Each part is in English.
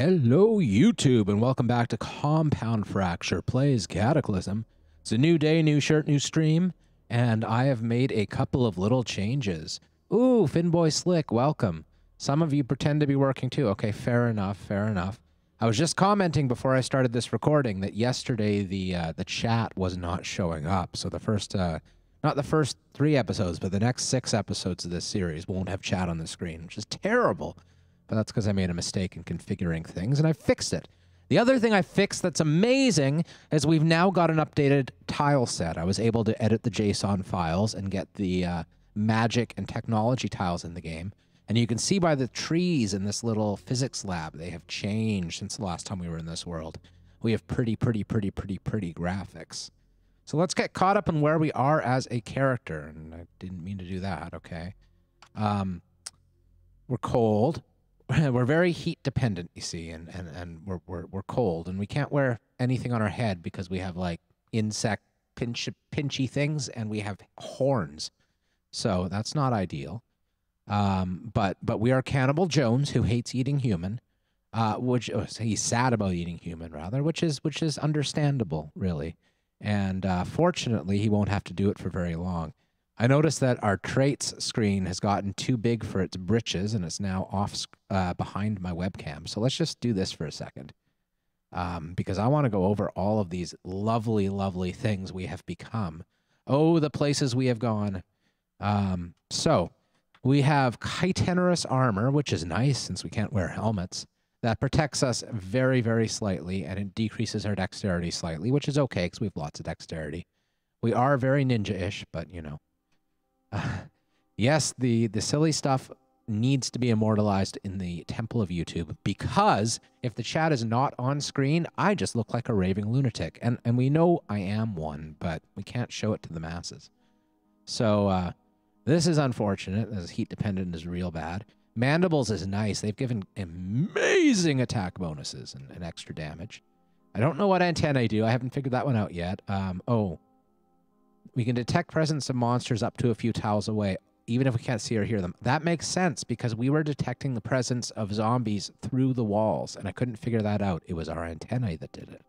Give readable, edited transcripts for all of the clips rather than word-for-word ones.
Hello, YouTube, and welcome back to Compound Fracture Plays Cataclysm. It's a new day, new shirt, new stream, and I have made a couple of little changes. Ooh, Finboy Slick, welcome. Some of you pretend to be working too. Okay, fair enough, fair enough. I was just commenting before I started this recording that yesterday the chat was not showing up, so the first, not the first 3 episodes, but the next 6 episodes of this series won't have chat on the screen, which is terrible. But that's because I made a mistake in configuring things, and I fixed it. The other thing I fixed that's amazing is we've now got an updated tile set. I was able to edit the JSON files and get the magic and technology tiles in the game. And you can see by the trees in this little physics lab, they have changed since the last time we were in this world. We have pretty graphics. So let's get caught up on where we are as a character. And I didn't mean to do that, okay. We're cold. We're very heat dependent, you see, and we're cold, and we can't wear anything on our head because we have like insect pinchy things, and we have horns, so that's not ideal. But we are Cannibal Jones, who hates eating human, he's sad about eating human rather, which is understandable, really, and fortunately he won't have to do it for very long. I noticed that our traits screen has gotten too big for its britches, and it's now off behind my webcam. So let's just do this for a second, because I want to go over all of these lovely, lovely things we have become. Oh, the places we have gone. So we have chitinous armor, which is nice since we can't wear helmets. That protects us very, very slightly, and it decreases our dexterity slightly, which is okay because we have lots of dexterity. We are very ninja-ish, but, you know. Yes, the silly stuff needs to be immortalized in the temple of YouTube, because if the chat is not on screen, I just look like a raving lunatic. And we know I am one, but we can't show it to the masses. So this is unfortunate, as heat dependent is real bad. Mandibles is nice. They've given amazing attack bonuses and extra damage. I don't know what antennae do. I haven't figured that one out yet. Oh. We can detect presence of monsters up to a few tiles away, even if we can't see or hear them. That makes sense, because we were detecting the presence of zombies through the walls, and I couldn't figure that out. It was our antennae that did it.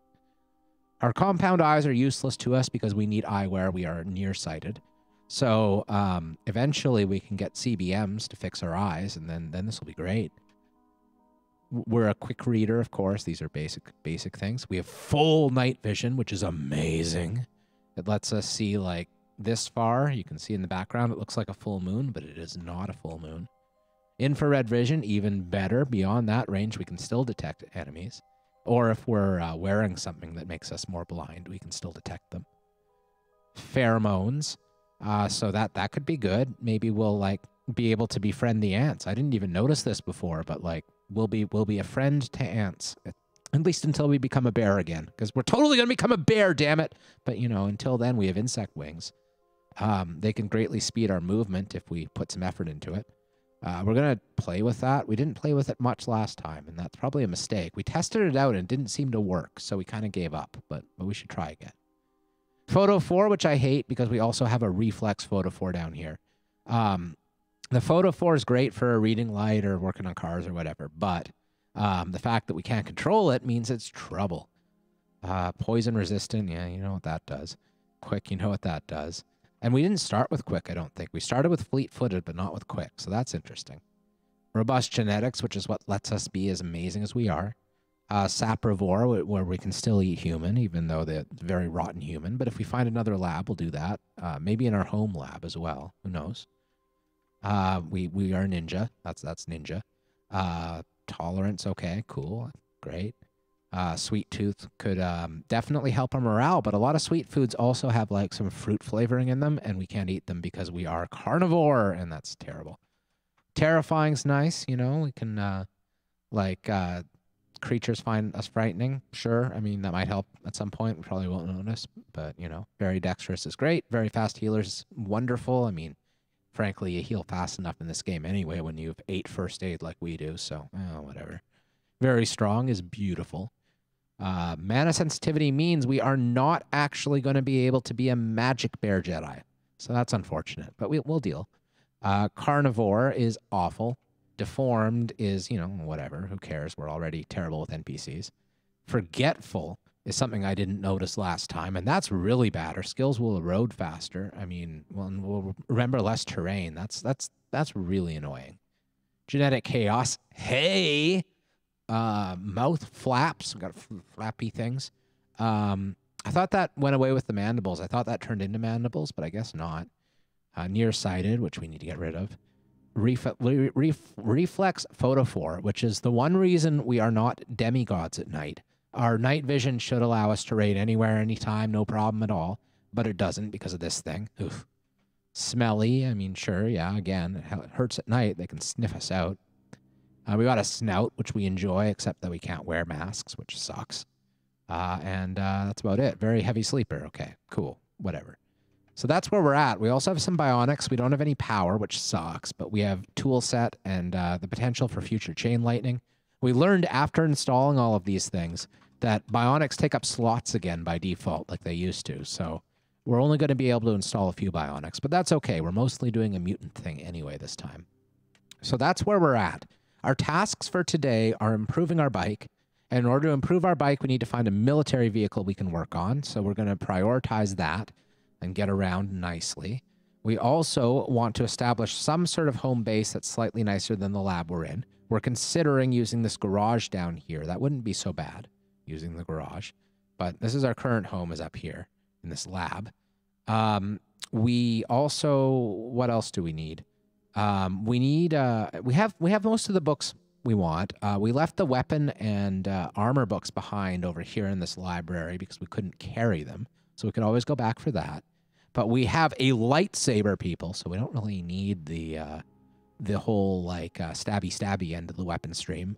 Our compound eyes are useless to us because we need eyewear. We are nearsighted. So eventually we can get CBMs to fix our eyes, and then this will be great. We're a quick reader, of course. These are basic things. We have full night vision, which is amazing. It lets us see, like, this far. You can see in the background it looks like a full moon, but it is not a full moon. Infrared vision, even better. Beyond that range, we can still detect enemies. Or if we're wearing something that makes us more blind, we can still detect them. Pheromones. So that could be good. Maybe we'll, like, be able to befriend the ants. I didn't even notice this before, but, like, we'll be a friend to ants. At least until we become a bear again, because we're totally going to become a bear, damn it. But, you know, until then, we have insect wings. They can greatly speed our movement if we put some effort into it. We're going to play with that. We didn't play with it much last time, and that's probably a mistake. We tested it out, and it didn't seem to work, so we kind of gave up, but we should try again. Photo 4, which I hate, because we also have a reflex Photo 4 down here. The Photo 4 is great for reading light or working on cars or whatever, but... the fact that we can't control it means it's trouble. Poison resistant, yeah, you know what that does. Quick, you know what that does. And we didn't start with quick, I don't think. We started with fleet-footed, but not with quick, so that's interesting. Robust genetics, which is what lets us be as amazing as we are. Saprivore, where we can still eat human, even though they're very rotten human. But if we find another lab, we'll do that. Maybe in our home lab as well. Who knows? We are ninja. That's ninja. Tolerance, okay, cool, great. Sweet tooth could definitely help our morale, but a lot of sweet foods also have like some fruit flavoring in them, and we can't eat them because we are carnivore, and that's terrible. Terrifying's nice, you know. We can creatures find us frightening, sure. I mean, that might help at some point. We probably won't notice, but you know, very dexterous is great. Very fast healers, wonderful. I mean, frankly, you heal fast enough in this game anyway when you have 8 first aid like we do, so, whatever. Very strong is beautiful. Mana sensitivity means we are not actually going to be able to be a magic bear Jedi, so that's unfortunate, but we'll deal. Carnivore is awful. Deformed is, you know, whatever. Who cares? We're already terrible with NPCs. Forgetful is something I didn't notice last time, and that's really bad. Our skills will erode faster. I mean, we'll remember less terrain. That's really annoying. Genetic chaos. Hey, mouth flaps. We've got flappy things. I thought that went away with the mandibles. I thought that turned into mandibles, but I guess not. Nearsighted, which we need to get rid of. Reflex photophore, which is the one reason we are not demigods at night. Our night vision should allow us to raid anywhere, anytime, no problem at all, but it doesn't because of this thing. Oof. Smelly, I mean, sure, yeah, again, it hurts at night. They can sniff us out. We got a snout, which we enjoy, except that we can't wear masks, which sucks. And that's about it. Very heavy sleeper. Okay, cool, whatever. So that's where we're at. We also have some bionics. We don't have any power, which sucks, but we have tool set and the potential for future chain lightning. We learned after installing all of these things that bionics take up slots again by default like they used to. So we're only going to be able to install a few bionics, but that's okay. We're mostly doing a mutant thing anyway this time. So that's where we're at. Our tasks for today are improving our bike. And in order to improve our bike, we need to find a military vehicle we can work on. So we're going to prioritize that and get around nicely. We also want to establish some sort of home base that's slightly nicer than the lab we're in. We're considering using this garage down here. That wouldn't be so bad, using the garage. But this is our current home, is up here in this lab. We also, what else do we need? We have most of the books we want. We left the weapon and armor books behind over here in this library because we couldn't carry them. So we could always go back for that. But we have a lightsaber, people, so we don't really need the whole like stabby end of the weapon stream.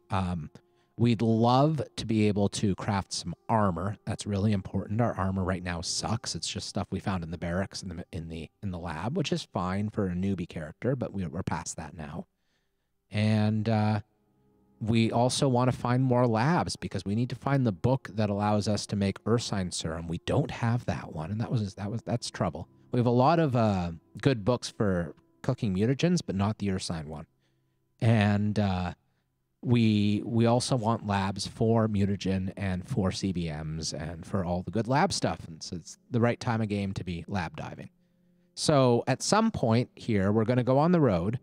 We'd love to be able to craft some armor. That's really important. Our armor right now sucks. It's just stuff we found in the barracks in the lab, which is fine for a newbie character, but we're past that now. And we also want to find more labs because we need to find the book that allows us to make Ursine serum. We don't have that one, and that's trouble. We have a lot of good books for cooking mutagens, but not the Ursine one. And we also want labs for mutagen and for CBMs and for all the good lab stuff. And so it's the right time of game to be lab diving. So at some point here, we're going to go on the road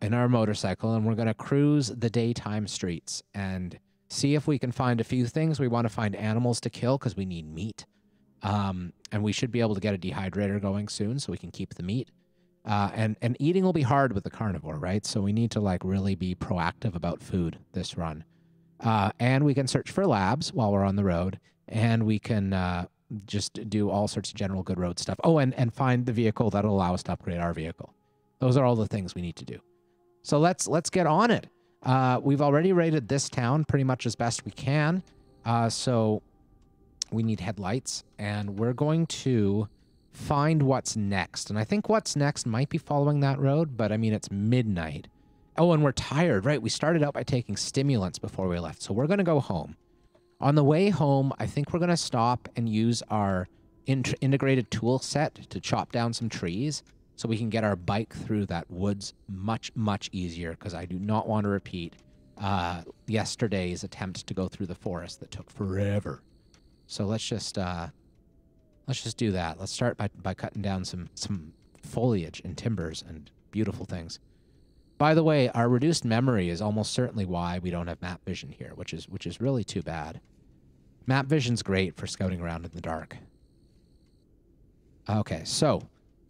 in our motorcycle, and we're going to cruise the daytime streets and see if we can find a few things. We want to find animals to kill because we need meat. And we should be able to get a dehydrator going soon so we can keep the meat. And eating will be hard with the carnivore, right? So we need to like really be proactive about food this run. And we can search for labs while we're on the road, and we can just do all sorts of general good road stuff. Oh, and find the vehicle that'll allow us to upgrade our vehicle. Those are all the things we need to do. So let's get on it. We've already raided this town pretty much as best we can. So we need headlights, and we're going to find what's next. And I think what's next might be following that road, but I mean, it's midnight. Oh, and we're tired, right? We started out by taking stimulants before we left, so we're going to go home. On the way home, I think we're going to stop and use our integrated tool set to chop down some trees so we can get our bike through that woods much, much easier, because I do not want to repeat yesterday's attempt to go through the forest that took forever. So let's just do that. Let's start by cutting down some foliage and timbers and beautiful things. By the way, our reduced memory is almost certainly why we don't have map vision here, which is really too bad. Map vision's great for scouting around in the dark. Okay, so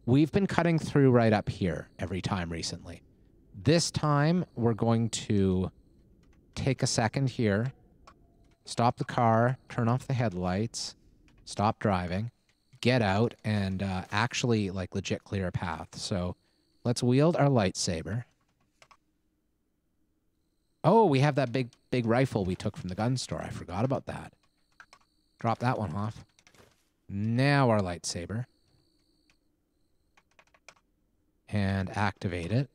we've been cutting through right up here every time recently. This time, we're going to take a second here, stop the car, turn off the headlights, stop driving, get out, and actually, like, legit clear a path. So let's wield our lightsaber. Oh, we have that big rifle we took from the gun store. I forgot about that. Drop that one off. Now our lightsaber. And activate it.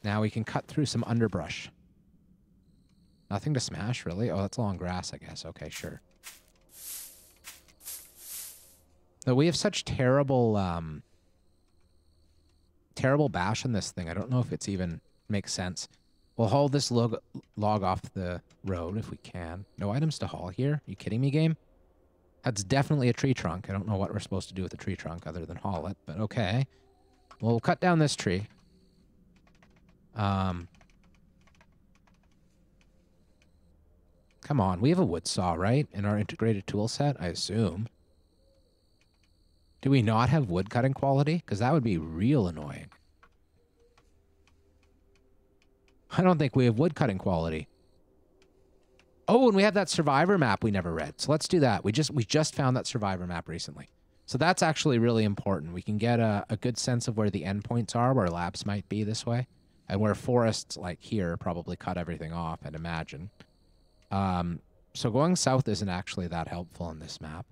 Now we can cut through some underbrush. Nothing to smash, really? Oh, that's long grass, I guess. Okay, sure. Though we have such terrible bash on this thing. I don't know if it's even makes sense. We'll haul this log off the road if we can. No items to haul here? Are you kidding me, game? That's definitely a tree trunk. I don't know what we're supposed to do with a tree trunk other than haul it, but okay. We'll cut down this tree. Come on, we have a wood saw, right? In our integrated tool set, I assume. Do we not have wood cutting quality? Because that would be real annoying. I don't think we have wood cutting quality. Oh, and we have that survivor map we never read. So let's do that. We just found that survivor map recently. So that's actually really important. We can get a good sense of where the endpoints are, where labs might be this way, and where forests like here probably cut everything off, I'd imagine. So going south isn't actually that helpful in this map.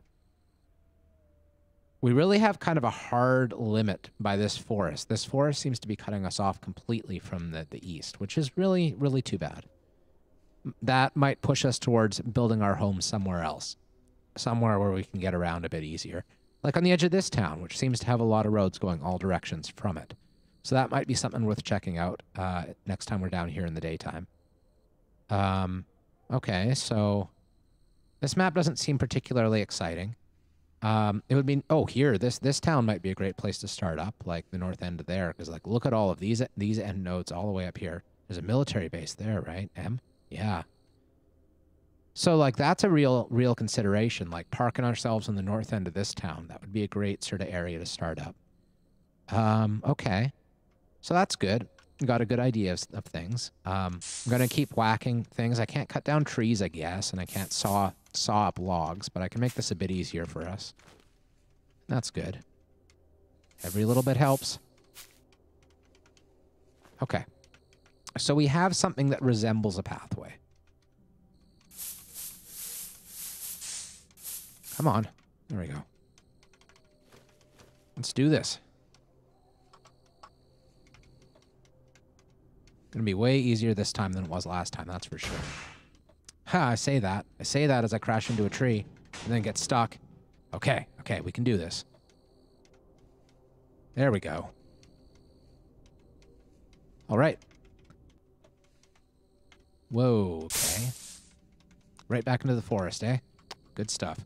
We really have kind of a hard limit by this forest. This forest seems to be cutting us off completely from the east, which is really, really too bad. That might push us towards building our home somewhere else. Somewhere where we can get around a bit easier. Like on the edge of this town, which seems to have a lot of roads going all directions from it. So that might be something worth checking out next time we're down here in the daytime. Okay, so this map doesn't seem particularly exciting. It would be, oh, here, this town might be a great place to start up, like the north end of there, because like look at all of these end nodes all the way up here. There's a military base there, right? Yeah. So like that's a real consideration, like parking ourselves on the north end of this town. That would be a great sort of area to start up. Okay. So that's good. Got a good idea of things. I'm gonna keep whacking things. I can't cut down trees, I guess, and I can't saw up logs, but I can make this a bit easier for us. That's good. Every little bit helps. Okay. So we have something that resembles a pathway. Come on. There we go. Let's do this. Gonna be way easier this time than it was last time, that's for sure. Ha, I say that. I say that as I crash into a tree and then get stuck. Okay, we can do this. There we go. All right. Whoa, okay. Right back into the forest, eh? Good stuff.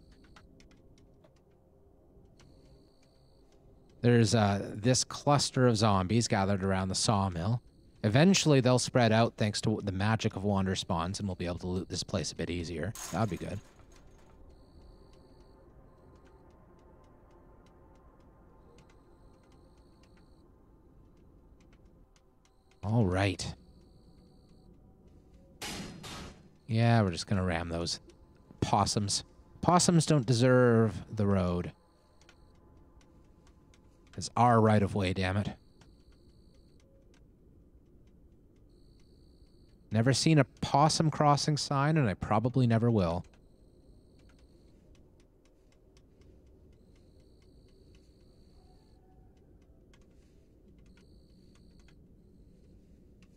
There's this cluster of zombies gathered around the sawmill. Eventually, they'll spread out thanks to the magic of wander spawns, and we'll be able to loot this place a bit easier. That would be good. All right. Yeah, we're just going to ram those possums. Possums don't deserve the road. It's our right of way, damn it. Never seen a possum crossing sign, and I probably never will.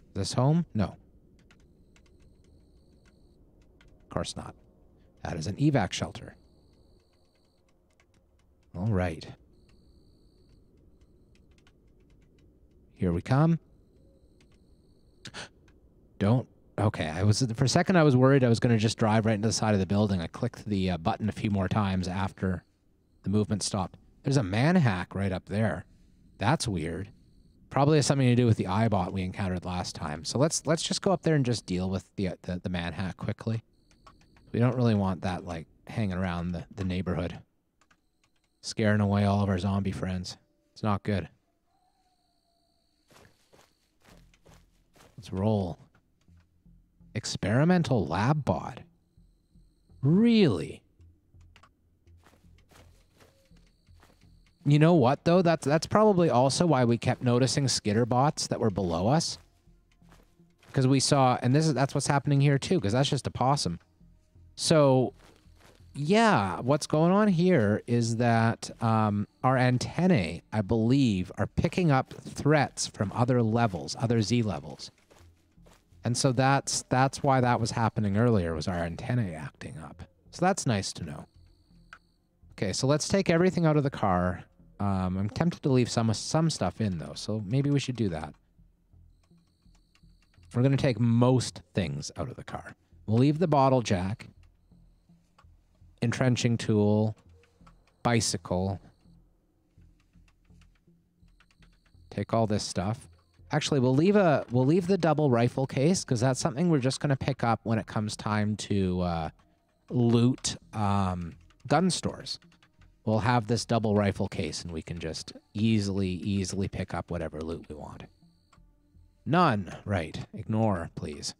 Is this home? No. Of course not. That is an evac shelter. All right. Here we come. Don't. Okay, for a second I was worried I was going to just drive right into the side of the building. I clicked the button a few more times after the movement stopped. There's a man-hack right up there. That's weird. Probably has something to do with the eyebot we encountered last time. So let's just go up there and just deal with the man-hack quickly. We don't really want that like hanging around the neighborhood, scaring away all of our zombie friends. It's not good. Let's roll. Experimental lab bot. Really? You know what though? That's probably also why we kept noticing skitter bots that were below us. Because we saw, and that's what's happening here too, because that's just a possum. So, yeah, what's going on here is that our antennae, I believe, are picking up threats from other levels, other Z levels. And so that's why that was happening earlier, was our antennae acting up. So that's nice to know. Okay, so let's take everything out of the car. I'm tempted to leave some stuff in, though, so maybe we should do that. We're going to take most things out of the car. We'll leave the bottle jack, entrenching tool, bicycle. Take all this stuff. Actually, we'll leave the double rifle case because that's something we're just going to pick up when it comes time to loot gun stores. We'll have this double rifle case and we can just easily pick up whatever loot we want. None. Right. Ignore, please.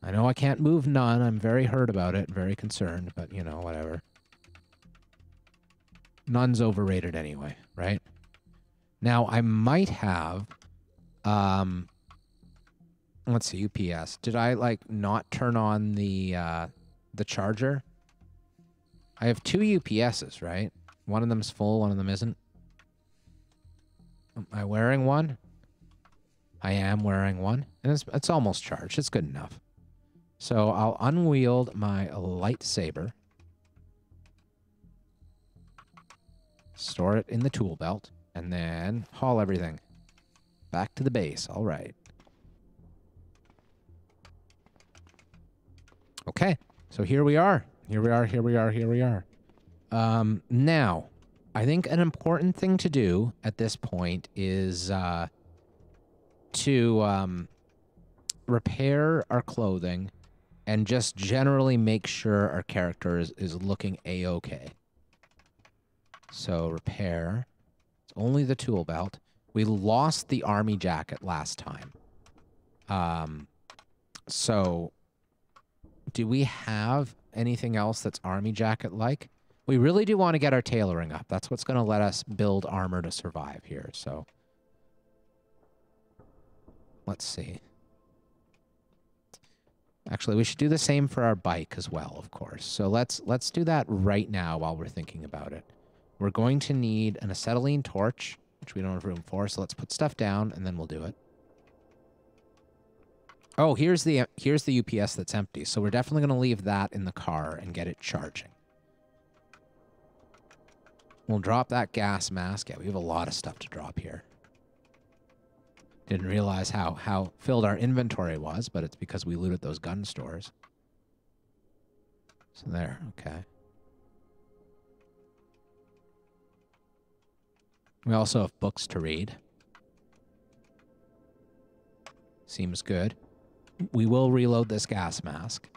I know I can't move none. I'm very hurt about it, very concerned, but you know, whatever. None's overrated anyway, right? Now, I might have, let's see, UPS. Did I, like, not turn on the charger? I have 2 UPSs, right? One of them's full, one of them isn't. Am I wearing one? I am wearing one. And it's almost charged. It's good enough. So I'll unwield my lightsaber. Store it in the tool belt. And then haul everything back to the base. All right. Okay. So here we are. Here we are. Now, I think an important thing to do at this point is to repair our clothing and just generally make sure our character is looking A-okay. So repair. It's only the tool belt. We lost the army jacket last time. So do we have anything else that's army jacket-like? We really do want to get our tailoring up. That's what's going to let us build armor to survive here. So let's see. Actually, we should do the same for our bike as well, of course. So let's do that right now while we're thinking about it. We're going to need an acetylene torch, which we don't have room for. So let's put stuff down and then we'll do it. Oh, here's the UPS that's empty. So we're definitely going to leave that in the car and get it charging. We'll drop that gas mask. Yeah, we have a lot of stuff to drop here. Didn't realize how filled our inventory was, but it's because we looted those gun stores. So there, okay. We also have books to read. Seems good. We will reload this gas mask.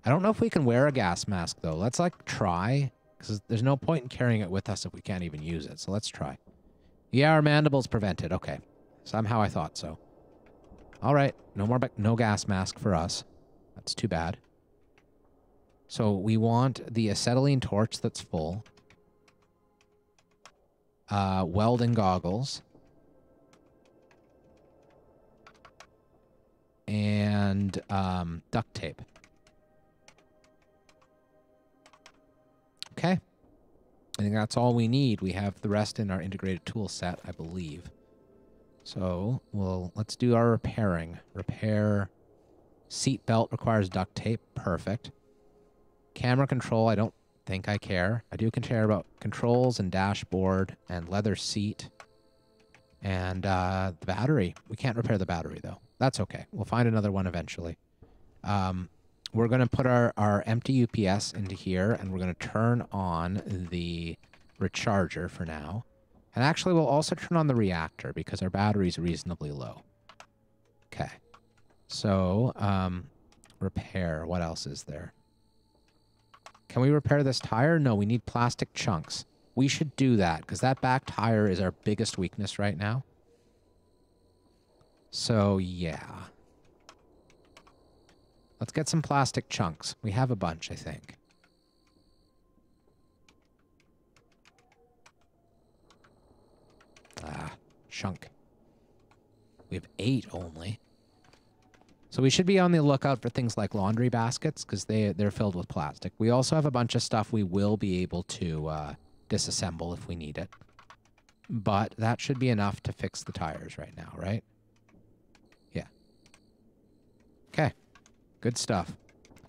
I don't know if we can wear a gas mask, though. Let's, like, try. Because there's no point in carrying it with us if we can't even use it. So let's try. Yeah, our mandible's prevented. Okay. Somehow I thought so. All right. No gas mask for us. That's too bad. So we want the acetylene torch that's full. Welding goggles. And duct tape. Okay. I think that's all we need. We have the rest in our integrated tool set, I believe. So let's do our repairing. Repair seat belt requires duct tape. Perfect. Camera control, I don't think I care. I do care about controls and dashboard and leather seat. And the battery. We can't repair the battery, though. That's okay. We'll find another one eventually. We're going to put our empty UPS into here, and we're going to turn on the recharger for now. And actually, we'll also turn on the reactor because our battery's reasonably low. Okay. So, repair. What else is there? Can we repair this tire? No, we need plastic chunks. We should do that because that back tire is our biggest weakness right now. So, yeah. Let's get some plastic chunks. We have a bunch, I think. Chunk. We have 8 only. So we should be on the lookout for things like laundry baskets because they're filled with plastic. We also have a bunch of stuff we will be able to disassemble if we need it. But that should be enough to fix the tires right now, right? Yeah. Okay. Good stuff.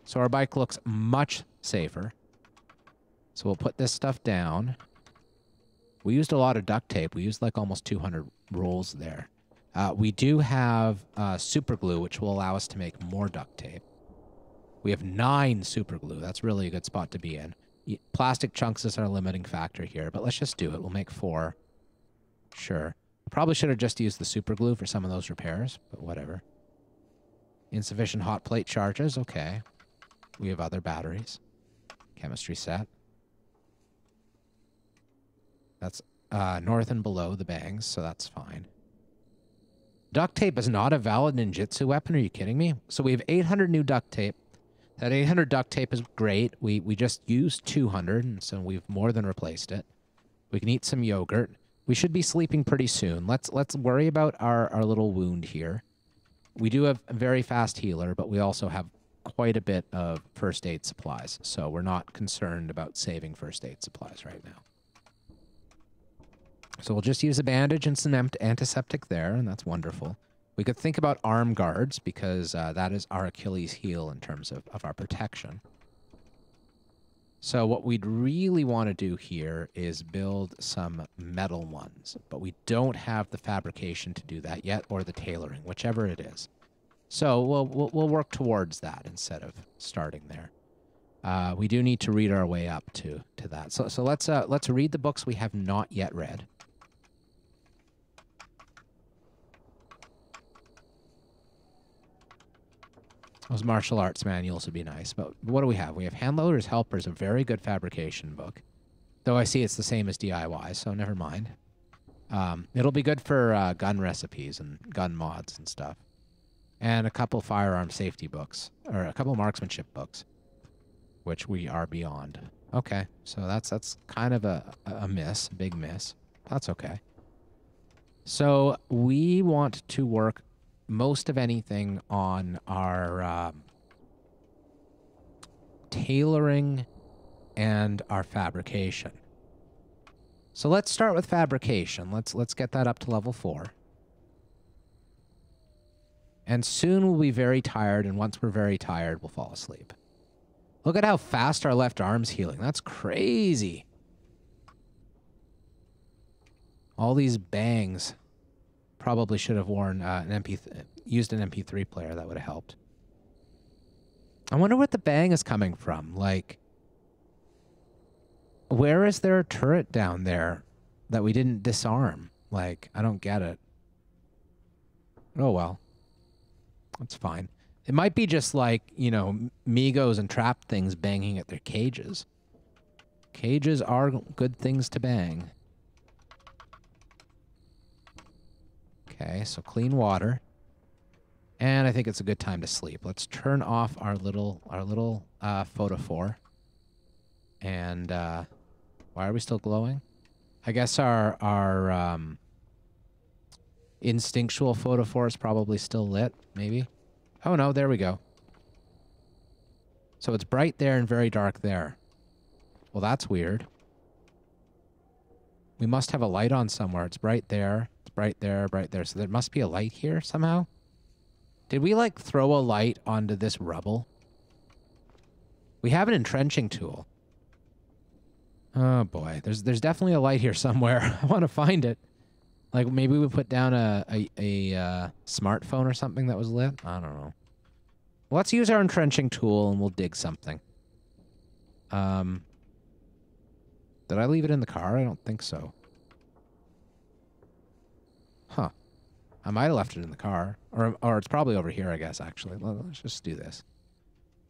So our bike looks much safer. So we'll put this stuff down. We used a lot of duct tape. We used like almost 200 rolls there. We do have super glue, which will allow us to make more duct tape. We have 9 super glue. That's really a good spot to be in. Plastic chunks is our limiting factor here, but let's just do it. We'll make 4. Sure. Probably should have just used the super glue for some of those repairs, but whatever. Insufficient hot plate charges. Okay. We have other batteries. Chemistry set. That's north and below the bangs, so that's fine. Duct tape is not a valid ninjutsu weapon. Are you kidding me? So we have 800 new duct tape. That 800 duct tape is great. We just used 200, and so we've more than replaced it. We can eat some yogurt. We should be sleeping pretty soon. Let's worry about our little wound here. We do have a very fast healer, but we also have quite a bit of first aid supplies, so we're not concerned about saving first aid supplies right now. So we'll just use a bandage and some antiseptic there, and that's wonderful. We could think about arm guards, because that is our Achilles heel in terms of our protection. So what we'd really want to do here is build some metal ones, but we don't have the fabrication to do that yet, or the tailoring, whichever it is. So we'll work towards that instead of starting there. We do need to read our way up to that. So let's read the books we have not yet read. Those martial arts manuals would be nice, but what do we have? We have Handloader's Helpers, a very good fabrication book. Though I see it's the same as DIY, so never mind. It'll be good for gun recipes and gun mods and stuff. And a couple firearm safety books, or a couple marksmanship books, which we are beyond. Okay, so that's kind of a miss, a big miss. That's okay. So we want to work most of anything on our tailoring and our fabrication. So let's start with fabrication. Let's get that up to level 4. And soon we'll be very tired, and once we're very tired, we'll fall asleep. Look at how fast our left arm's healing. That's crazy. All these bangs. Probably should have worn used an MP3 player. That would have helped. I wonder what the bang is coming from. Like, where is there a turret down there that we didn't disarm? Like, I don't get it. Oh, well. That's fine. It might be just like, you know, Migos and trap things banging at their cages. Cages are good things to bang. Okay, so clean water. And I think it's a good time to sleep. Let's turn off our little photophore. And why are we still glowing? I guess our instinctual photophore is probably still lit, maybe. Oh no, there we go. So it's bright there and very dark there. Well, that's weird. We must have a light on somewhere. It's bright there. It's bright there, bright there. So there must be a light here somehow. Did we, like, throw a light onto this rubble? We have an entrenching tool. Oh, boy. There's definitely a light here somewhere. I want to find it. Like, maybe we put down a smartphone or something that was lit? I don't know. Let's use our entrenching tool and we'll dig something. Did I leave it in the car? I don't think so. Huh. I might have left it in the car. Or it's probably over here, I guess, actually. Let's just do this.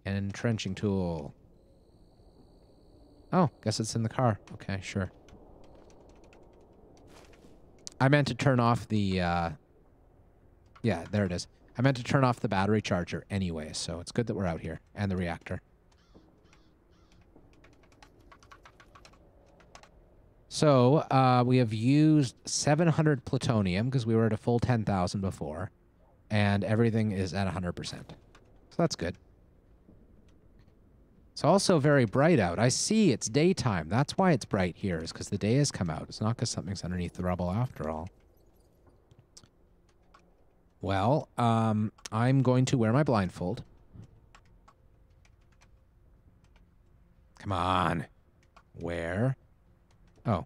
An entrenching tool. Oh, guess it's in the car. Okay, sure. I meant to turn off the, yeah, there it is. I meant to turn off the battery charger anyway, so it's good that we're out here. And the reactor. So, we have used 700 plutonium, because we were at a full 10,000 before. And everything is at 100%. So that's good. It's also very bright out. I see, it's daytime. That's why it's bright here, is because the day has come out. It's not because something's underneath the rubble after all. Well, I'm going to wear my blindfold. Come on. Where? Oh.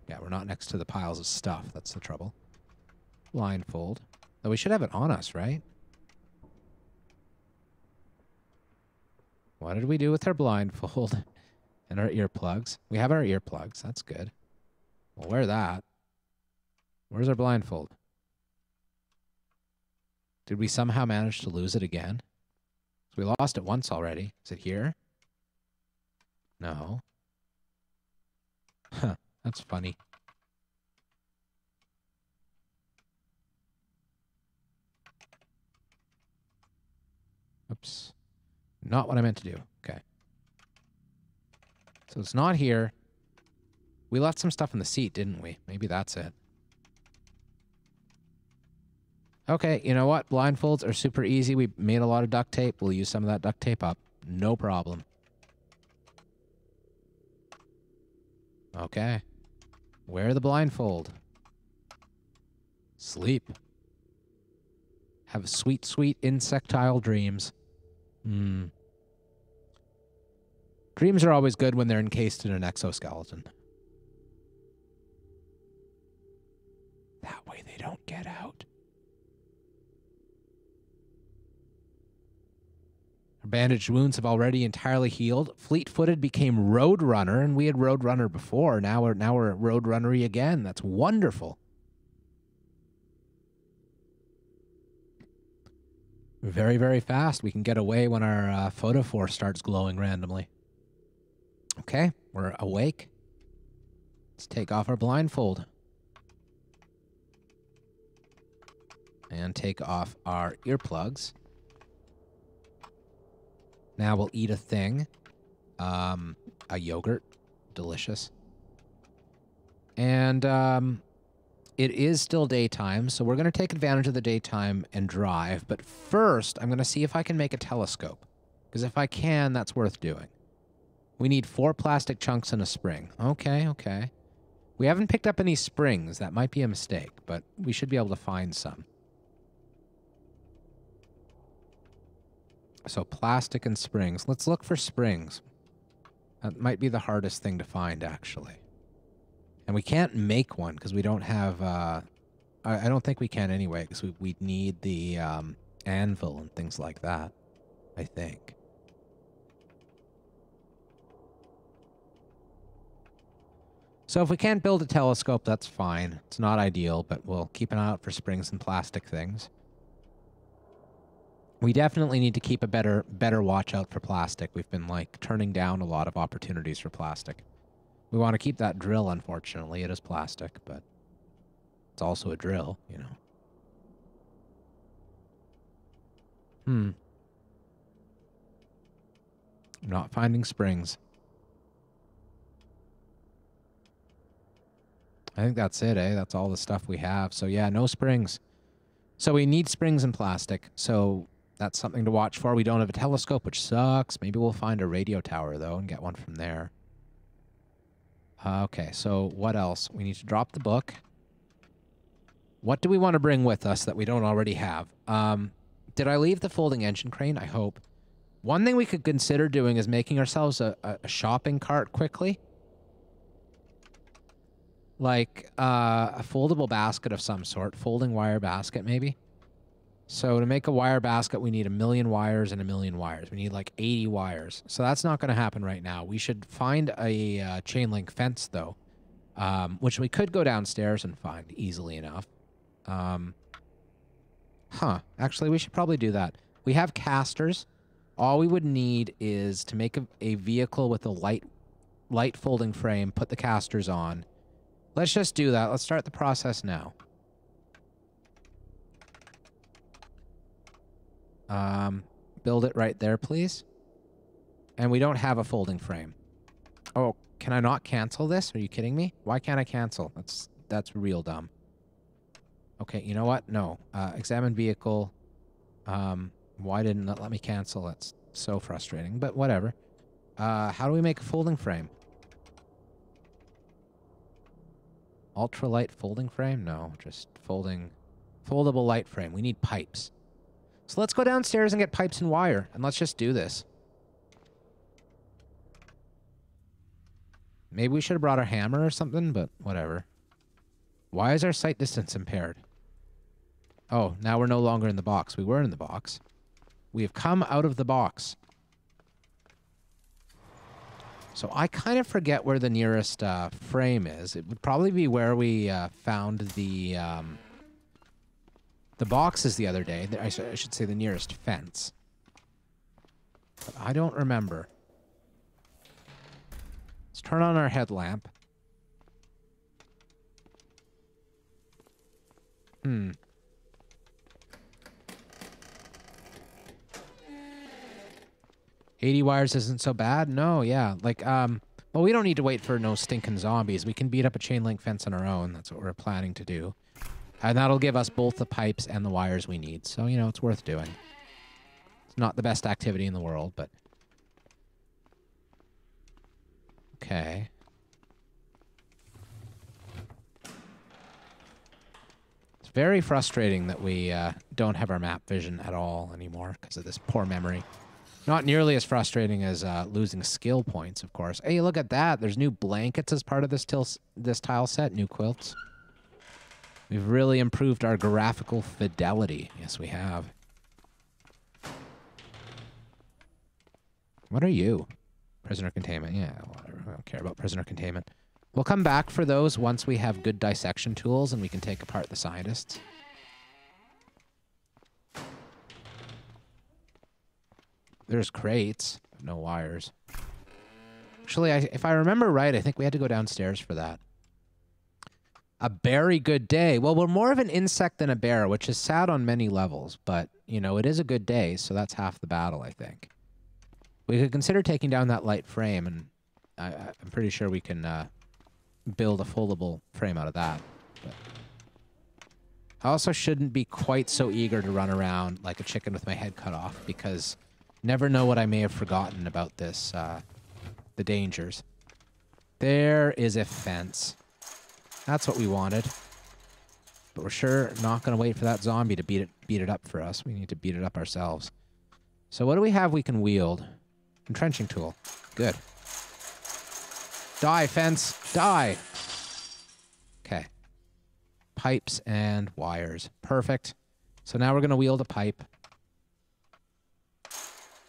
Yeah, we're not next to the piles of stuff. That's the trouble. Blindfold. Though we should have it on us, right? What did we do with our blindfold and our earplugs? We have our earplugs. That's good. We'll wear that. Where's our blindfold? Did we somehow manage to lose it again? We lost it once already. Is it here? No. Huh. That's funny. Oops. Not what I meant to do. Okay. So it's not here. We left some stuff in the seat, didn't we? Maybe that's it. Okay, you know what? Blindfolds are super easy. We made a lot of duct tape. We'll use some of that duct tape up. No problem. Okay. Wear the blindfold. Sleep. Have sweet, sweet insectile dreams. Dreams are always good when they're encased in an exoskeleton. That way they don't get out. Our bandaged wounds have already entirely healed. Fleet-footed became Roadrunner, and we had Roadrunner before. Now we're Roadrunnery again. That's wonderful. Very, very fast. We can get away when our photophore starts glowing randomly. Okay, we're awake. Let's take off our blindfold. And take off our earplugs. Now we'll eat a thing. A yogurt. Delicious. And it is still daytime, so we're going to take advantage of the daytime and drive. But first, I'm going to see if I can make a telescope. Because if I can, that's worth doing. We need 4 plastic chunks and a spring. Okay, okay. We haven't picked up any springs. That might be a mistake, but we should be able to find some. So plastic and springs. Let's look for springs. That might be the hardest thing to find, actually. And we can't make one because we don't have... I don't think we can anyway, because we'd need the anvil and things like that, I think. So if we can't build a telescope, that's fine. It's not ideal, but we'll keep an eye out for springs and plastic things. We definitely need to keep a better watch out for plastic. We've been, like, turning down a lot of opportunities for plastic. We want to keep that drill, unfortunately. It is plastic, but it's also a drill, you know. I'm not finding springs. I think that's it, eh? That's all the stuff we have. So, yeah, no springs. So we need springs and plastic. So that's something to watch for. We don't have a telescope, which sucks. Maybe we'll find a radio tower, though, and get one from there. Okay, so what else? We need to drop the book. What do we want to bring with us that we don't already have? Did I leave the folding engine crane? I hope. One thing we could consider doing is making ourselves a shopping cart quickly. Like a foldable basket of some sort. Folding wire basket, maybe. So to make a wire basket, we need 1,000,000 wires and 1,000,000 wires. We need like 80 wires. So that's not going to happen right now. We should find a chain link fence, though, which we could go downstairs and find easily enough. Actually, we should probably do that. We have casters. All we would need is to make a vehicle with a light folding frame, put the casters on. Let's just do that. Let's start the process now. Build it right there, please. And we don't have a folding frame. Oh, can I not cancel this? Are you kidding me? Why can't I cancel? That's real dumb. Okay, you know what? No. Examine vehicle. Why didn't it let me cancel? That's so frustrating, but whatever. How do we make a folding frame? Ultralight folding frame? No, just foldable light frame. We need pipes. So let's go downstairs and get pipes and wire, and let's just do this. Maybe we should have brought our hammer or something, but whatever. Why is our sight distance impaired? Oh, now we're no longer in the box. We were in the box. We have come out of the box. So I kind of forget where the nearest frame is. It would probably be where we found the boxes the other day. I should say the nearest fence. But I don't remember. Let's turn on our headlamp. Hmm. $80 wires isn't so bad? No, yeah. Like, well, we don't need to wait for no stinking zombies. We can beat up a chain link fence on our own. That's what we're planning to do. And that'll give us both the pipes and the wires we need. So, you know, it's worth doing. It's not the best activity in the world, but... Okay. It's very frustrating that we don't have our map vision at all anymore because of this poor memory. Not nearly as frustrating as losing skill points, of course. Hey, look at that. There's new blankets as part of this tile set. New quilts. We've really improved our graphical fidelity. Yes, we have. What are you? Prisoner containment. Yeah, whatever. I don't care about prisoner containment. We'll come back for those once we have good dissection tools and we can take apart the scientists. There's crates. No wires. Actually, if I remember right, I think we had to go downstairs for that. A very good day. Well, we're more of an insect than a bear, which is sad on many levels. But, you know, it is a good day, so that's half the battle, I think. We could consider taking down that light frame, and I'm pretty sure we can build a foldable frame out of that. But I also shouldn't be quite so eager to run around like a chicken with my head cut off, because... Never know what I may have forgotten about this, the dangers. There is a fence. That's what we wanted. But we're sure not going to wait for that zombie to beat it up for us. We need to beat it up ourselves. So what do we have we can wield? Entrenching tool. Good. Die, fence. Die. Okay. Pipes and wires. Perfect. So now we're going to wield a pipe.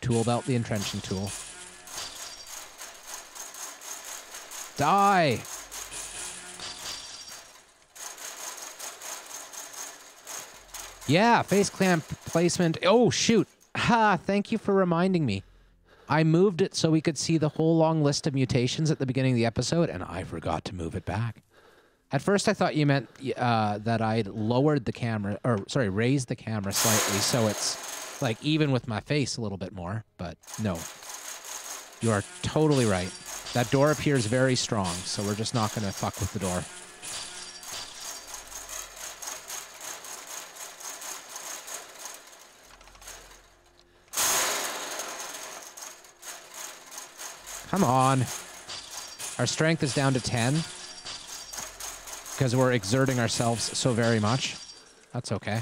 Tool belt, the entrenching tool. Die! Yeah, face clamp placement. Oh, shoot. Ha, thank you for reminding me. I moved it so we could see the whole long list of mutations at the beginning of the episode, and I forgot to move it back. At first, I thought you meant that I'd lowered the camera, or sorry, raised the camera slightly so it's like even with my face a little bit more, but no. You are totally right. That door appears very strong, so we're just not going to fuck with the door. Come on. Our strength is down to 10 because we're exerting ourselves so very much. That's okay.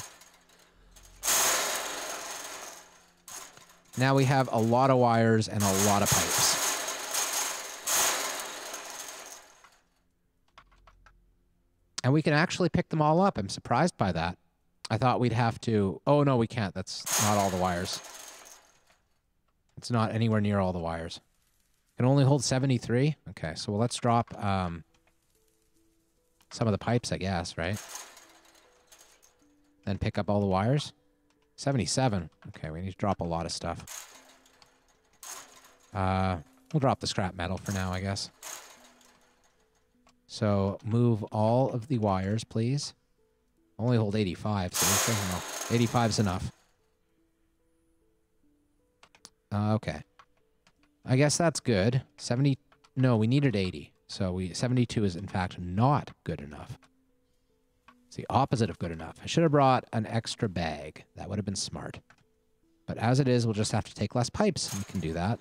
Now we have a lot of wires and a lot of pipes. And we can actually pick them all up. I'm surprised by that. I thought we'd have to... Oh, no, we can't. That's not all the wires. It's not anywhere near all the wires. Can only hold 73? Okay, so well, let's drop some of the pipes, I guess, right? Then pick up all the wires. 77. Okay, we need to drop a lot of stuff. We'll drop the scrap metal for now, I guess. So move all of the wires, please. Only hold 85, so no, 85's enough. Okay. I guess that's good. 70... No, we needed 80. So 72 is, in fact, not good enough. It's the opposite of good enough. I should have brought an extra bag. That would have been smart. But as it is, we'll just have to take less pipes. We can do that.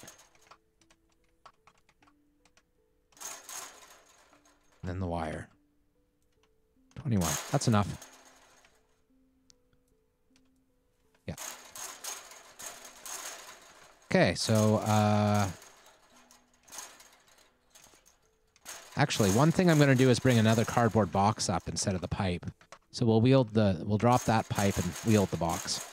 And then the wire. 21. That's enough. Yeah. Okay, so, actually, one thing I'm going to do is bring another cardboard box up instead of the pipe. So we'll drop that pipe and wield the box.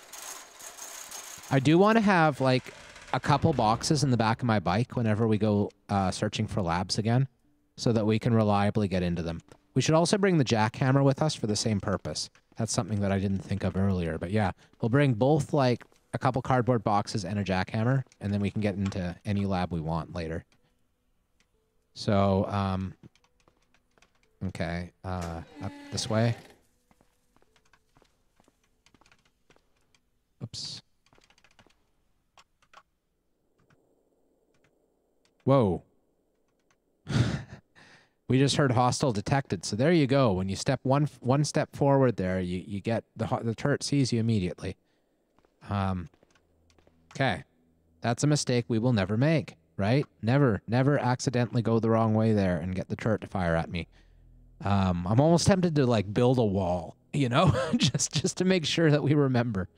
I do want to have like a couple boxes in the back of my bike whenever we go searching for labs again, so that we can reliably get into them. We should also bring the jackhammer with us for the same purpose. That's something that I didn't think of earlier, but yeah, we'll bring both like a couple cardboard boxes and a jackhammer, and then we can get into any lab we want later. So, okay, up this way. Oops. Whoa. We just heard hostile detected. So there you go. When you step one step forward there, you get the turret sees you immediately. Okay. That's a mistake we will never make, right? Never accidentally go the wrong way there and get the turret to fire at me. I'm almost tempted to like build a wall, you know, just to make sure that we remember.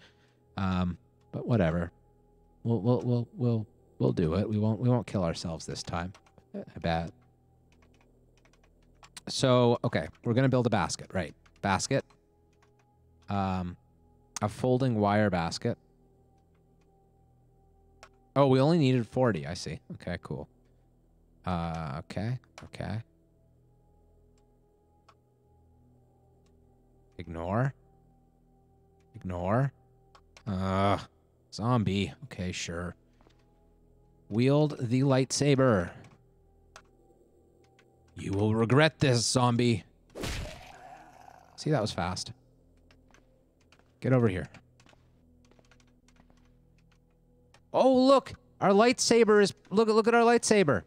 But whatever. We'll do it. We won't kill ourselves this time. I bet. So, okay, we're going to build a basket, right? Basket. A folding wire basket. Oh, we only needed 40, I see. Okay, cool. Okay. Ignore. Zombie. Okay, sure. Wield the lightsaber. You will regret this, zombie. See, that was fast. Get over here. Oh, look! Our lightsaber is... Look at our lightsaber.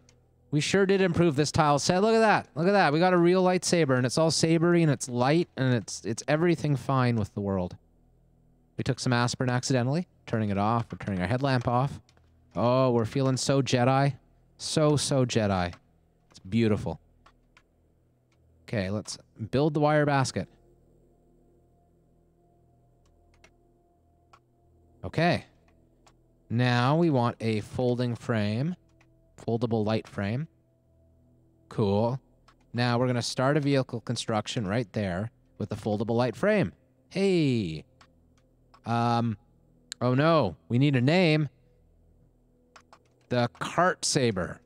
We sure did improve this tile set. Look at that. Look at that. We got a real lightsaber, and it's all sabery, and it's light, and it's everything fine with the world. We took some aspirin accidentally, turning it off. We're turning our headlamp off. Oh, we're feeling so Jedi. So Jedi. It's beautiful. Okay, let's build the wire basket. Okay. Now we want a folding frame. Foldable light frame. Cool. Now we're going to start a vehicle construction right there with the foldable light frame. Hey. Oh no, we need a name. The cart saber.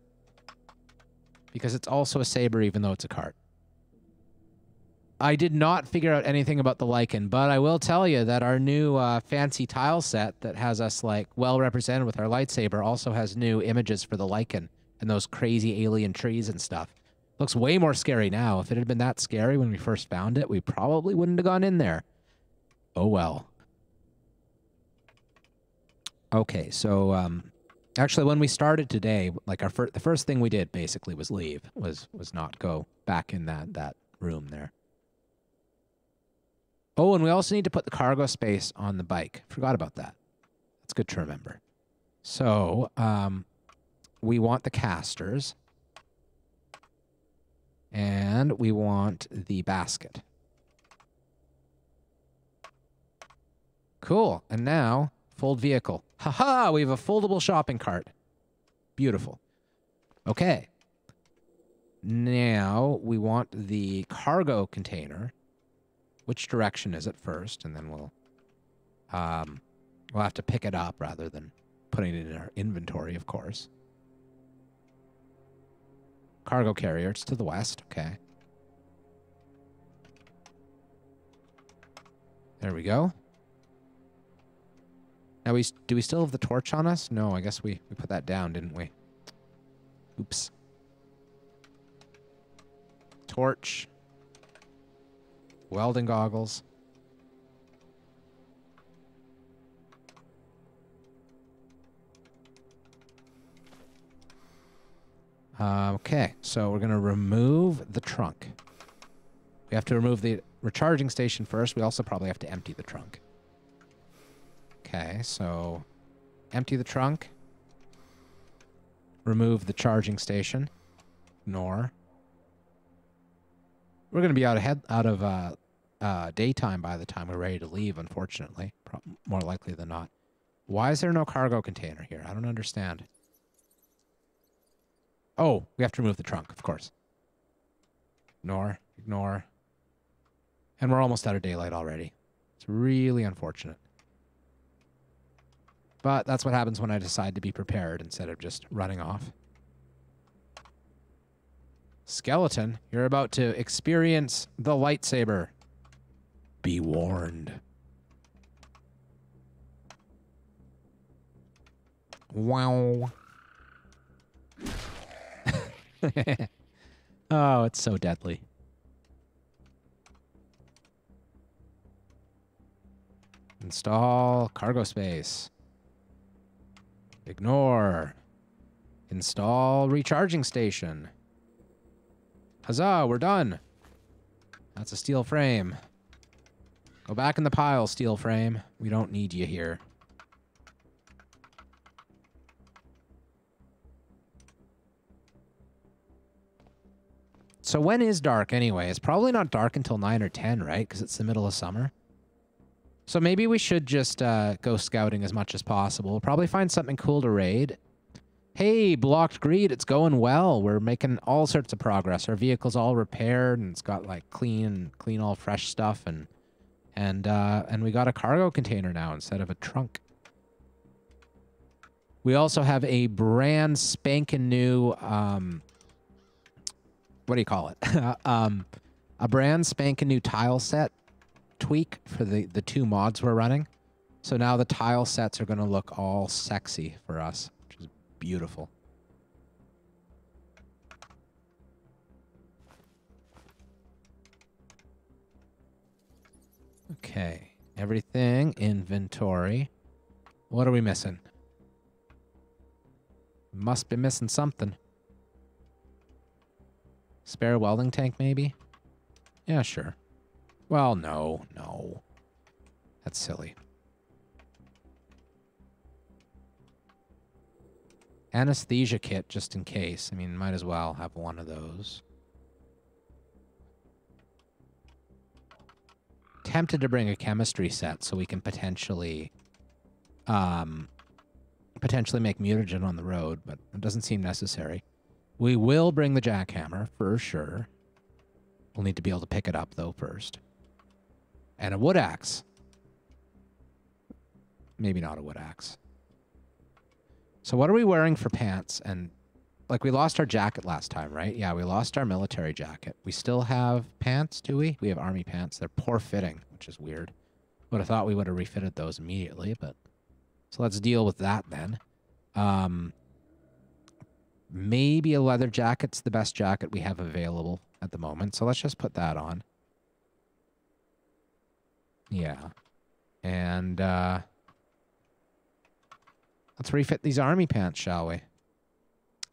Because it's also a saber even though it's a cart. I did not figure out anything about the lichen, but I will tell you that our new fancy tile set that has us like well represented with our lightsaber also has new images for the lichen and those crazy alien trees and stuff. Looks way more scary now. If it had been that scary when we first found it, we probably wouldn't have gone in there. Oh well. Okay, so actually when we started today, like the first thing we did basically was leave, was not go back in that room there. Oh, and we also need to put the cargo space on the bike. Forgot about that. That's good to remember. So, we want the casters. And we want the basket. Cool. And now, fold vehicle. Haha, we have a foldable shopping cart. Beautiful. Okay. Now, we want the cargo container. Which direction is it first? And then we'll have to pick it up rather than putting it in our inventory, of course. Cargo carrier, it's to the west. Okay. There we go. Now, do we still have the torch on us? No, I guess we put that down, didn't we? Oops. Torch. Welding goggles. Okay, so we're going to remove the trunk. We have to remove the recharging station first. We also probably have to empty the trunk. Okay, so empty the trunk. Remove the charging station. Ignore. We're going to be out of daytime by the time we're ready to leave, unfortunately. More likely than not. Why is there no cargo container here? I don't understand. Oh, we have to remove the trunk, of course. Ignore. And we're almost out of daylight already. It's really unfortunate. But that's what happens when I decide to be prepared instead of just running off. Skeleton, you're about to experience the lightsaber. Be warned. Wow. Oh, it's so deadly. Install cargo space. Ignore. Install recharging station. Huzzah, we're done. That's a steel frame. Go back in the pile, steel frame. We don't need you here. So when is dark anyway? It's probably not dark until 9 or 10, right? Because it's the middle of summer. So maybe we should just go scouting as much as possible. We'll probably find something cool to raid. Hey, blocked greed, it's going well. We're making all sorts of progress. Our vehicle's all repaired and it's got like clean, all fresh stuff, and we got a cargo container now instead of a trunk. We also have a brand spanking new what do you call it? A brand spanking new tile set tweak for the 2 mods we're running. So now the tile sets are going to look all sexy for us, which is beautiful. Okay, everything, inventory. What are we missing? Must be missing something. Spare welding tank, maybe? Yeah, sure. Well, no. That's silly. Anesthesia kit, just in case. I mean, might as well have one of those. Tempted to bring a chemistry set so we can potentially make mutagen on the road, but it doesn't seem necessary. We will bring the jackhammer, for sure. We'll need to be able to pick it up, though, first. And a wood axe. Maybe not a wood axe. So what are we wearing for pants? And, like, we lost our jacket last time, right? Yeah, we lost our military jacket. We still have pants, do we? We have army pants. They're poor fitting, which is weird. Would have thought we would have refitted those immediately, but... So let's deal with that, then. Maybe a leather jacket's the best jacket we have available at the moment. So let's just put that on. Yeah. And let's refit these army pants, shall we?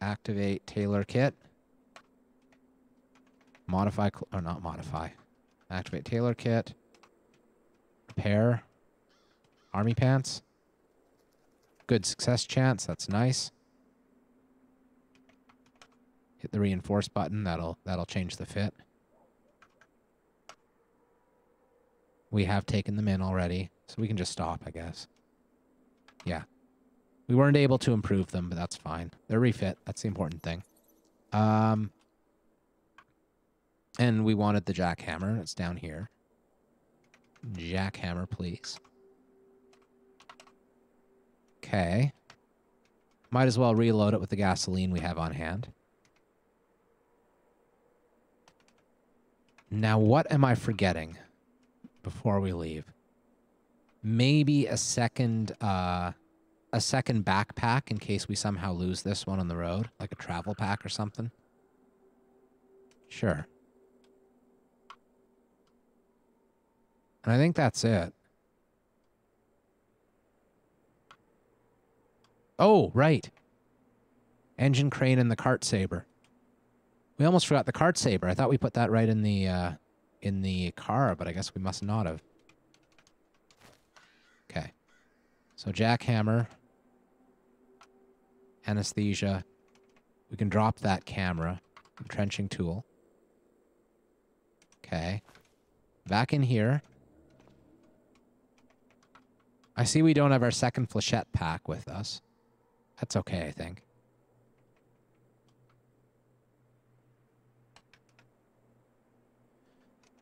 Activate tailor kit. Modify, or not modify. Activate tailor kit. Repair. Army pants. Good success chance. That's nice. Hit the reinforce button. That'll change the fit. We have taken them in already, so we can just stop, I guess. Yeah. We weren't able to improve them, but that's fine. They're refit. That's the important thing. And we wanted the jackhammer. It's down here. Jackhammer, please. Okay. Might as well reload it with the gasoline we have on hand. Now, what am I forgetting before we leave? Maybe a second backpack in case we somehow lose this one on the road, like a travel pack or something. Sure. And I think that's it. Oh, right. Engine crane and the cart saber. We almost forgot the cart saber. I thought we put that right in the car, but I guess we must not have. Okay. So jackhammer. Anesthesia. We can drop that camera. Entrenching tool. Okay. Back in here. I see we don't have our second flechette pack with us. That's okay, I think.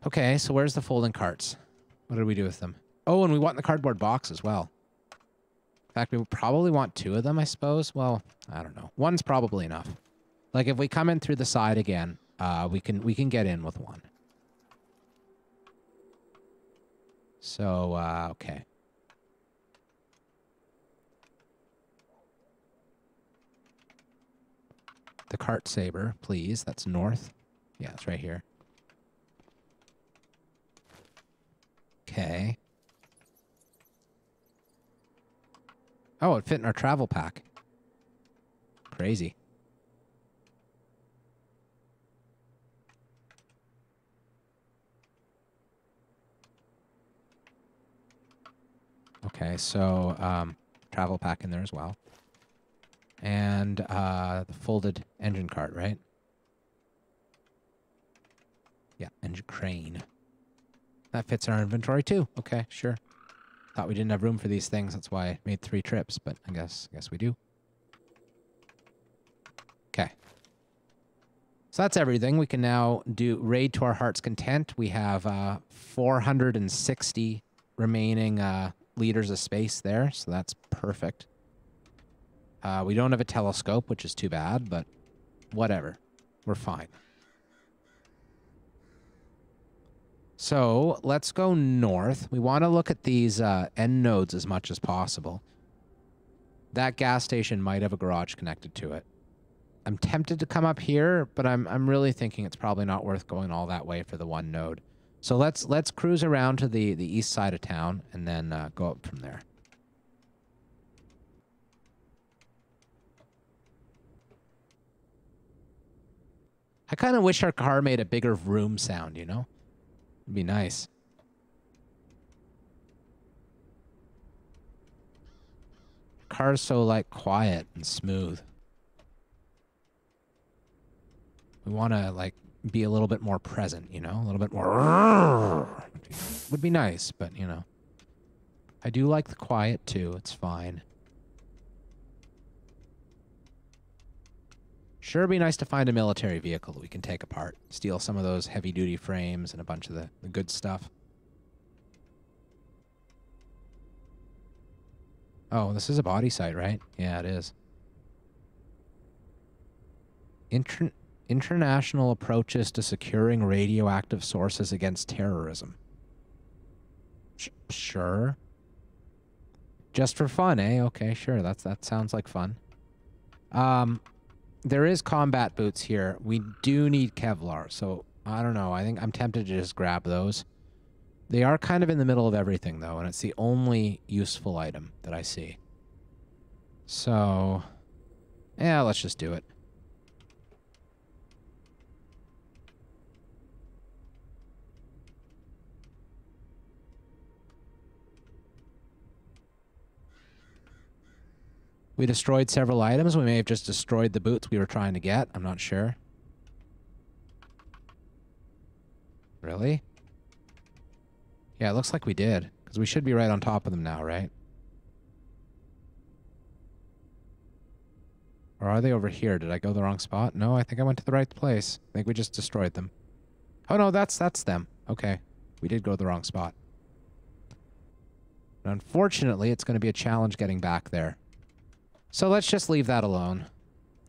Okay, so where's the folding carts? What did we do with them? Oh, and we want the cardboard box as well. In fact, we would probably want 2 of them, I suppose. Well, I don't know. 1's probably enough. Like, if we come in through the side again, we can get in with 1. So, okay. The cart saber, please. That's north. Yeah, it's right here. Okay. Oh, it fit in our travel pack. Crazy. Okay, so travel pack in there as well. And the folded engine cart, right? Yeah, engine crane. That fits our inventory too. Okay, sure. Thought we didn't have room for these things. That's why I made 3 trips, but I guess we do. Okay. So that's everything. We can now do raid to our heart's content. We have 460 remaining liters of space there, so that's perfect. We don't have a telescope, which is too bad, but whatever. We're fine. So let's go north. We want to look at these end nodes as much as possible. That gas station might have a garage connected to it. I'm tempted to come up here, but I'm really thinking it's probably not worth going all that way for the 1 node. So let's cruise around to the east side of town and then go up from there. I kind of wish our car made a bigger vroom sound, you know? It'd be nice. Car's so, like, quiet and smooth. We want to, like, be a little bit more present, you know? A little bit more... Would be nice, but, you know. I do like the quiet, too. It's fine. Sure, it'd be nice to find a military vehicle that we can take apart. Steal some of those heavy-duty frames and a bunch of the good stuff. Oh, this is a body site, right? Yeah, it is. International approaches to securing radioactive sources against terrorism. Sure. Just for fun, eh? Okay, sure. That sounds like fun. There is combat boots here. We do need Kevlar, so I don't know. I think I'm tempted to just grab those. They are kind of in the middle of everything, though, and it's the only useful item that I see. So, yeah, let's just do it. We destroyed several items. We may have just destroyed the boots we were trying to get. I'm not sure. Really? Yeah, it looks like we did. Because we should be right on top of them now, right? Or are they over here? Did I go the wrong spot? No, I think I went to the right place. I think we just destroyed them. Oh, no, that's them. Okay. We did go the wrong spot. But unfortunately, it's going to be a challenge getting back there. So let's just leave that alone.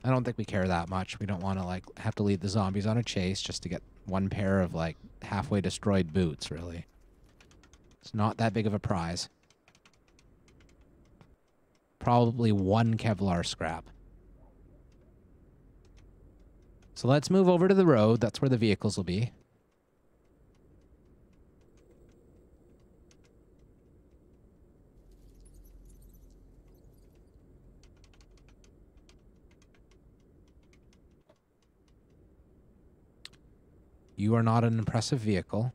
I don't think we care that much. We don't want to, like, have to lead the zombies on a chase just to get 1 pair of, like, halfway destroyed boots, really. It's not that big of a prize. Probably 1 Kevlar scrap. So let's move over to the road. That's where the vehicles will be. You are not an impressive vehicle.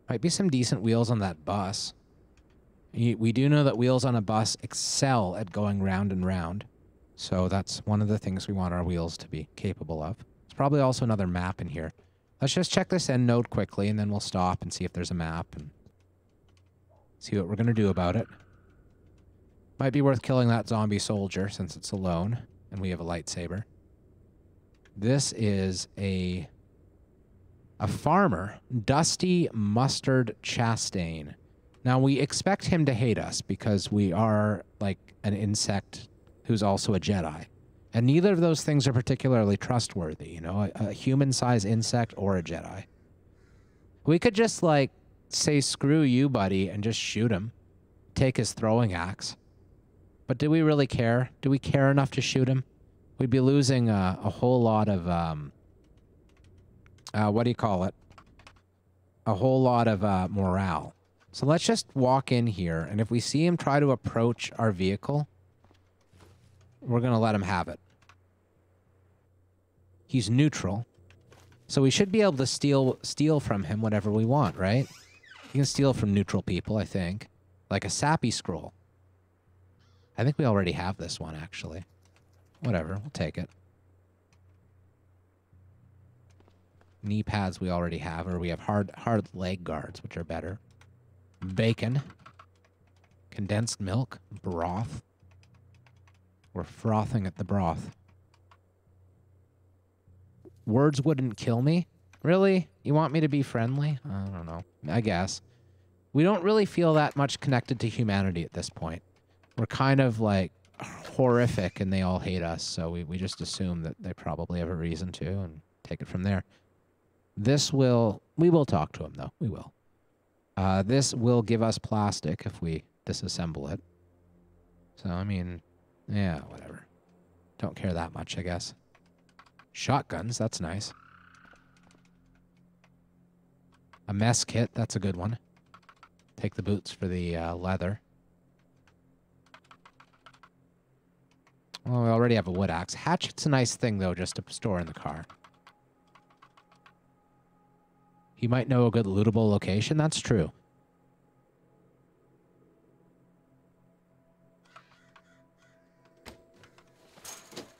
Might be some decent wheels on that bus. We do know that wheels on a bus excel at going round and round. So that's one of the things we want our wheels to be capable of. There's probably also another map in here. Let's just check this end node quickly, and then we'll stop and see if there's a map and see what we're going to do about it. Might be worth killing that zombie soldier since it's alone, and we have a lightsaber. This is a A farmer, Dusty Mustard Chastain. Now, we expect him to hate us because we are like an insect who's also a Jedi. And neither of those things are particularly trustworthy, you know, a human-sized insect or a Jedi. We could just, like, say, screw you, buddy, and just shoot him. Take his throwing axe. But do we really care? Do we care enough to shoot him? We'd be losing a whole lot of, what do you call it? A whole lot of morale. So let's just walk in here, and if we see him try to approach our vehicle, we're going to let him have it. He's neutral. So we should be able to steal from him whatever we want, right? You can steal from neutral people, I think. Like a sappy scroll. I think we already have this one, actually. Whatever, we'll take it. Knee pads we already have, or we have hard leg guards, which are better. Bacon. Condensed milk. Broth. We're frothing at the broth. Words wouldn't kill me? Really? You want me to be friendly? I don't know. I guess. We don't really feel that much connected to humanity at this point. We're kind of like horrific and they all hate us, so we just assume that they probably have a reason to and take it from there. We will talk to him though. We will. This will give us plastic if we disassemble it. So, I mean, yeah, whatever. Don't care that much, I guess. Shotguns, that's nice. A mess kit, that's a good one. Take the boots for the leather. Well, we already have a wood axe. Hatchet's a nice thing, though, just to store in the car. He might know a good lootable location. That's true.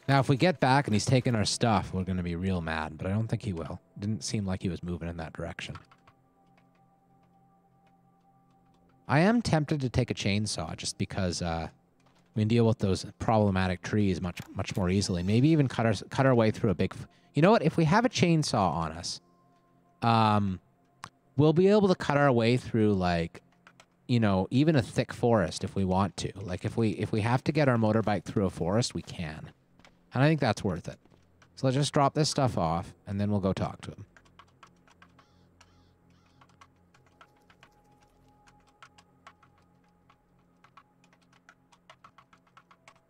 Now, if we get back and he's taking our stuff, we're going to be real mad, but I don't think he will. Didn't seem like he was moving in that direction. I am tempted to take a chainsaw just because we can deal with those problematic trees much more easily. Maybe even cut our way through a big... You know what? If we have a chainsaw on us, we'll be able to cut our way through, like, you know, even a thick forest if we want to. Like, if we have to get our motorbike through a forest, we can. And I think that's worth it. So let's just drop this stuff off, and then we'll go talk to him.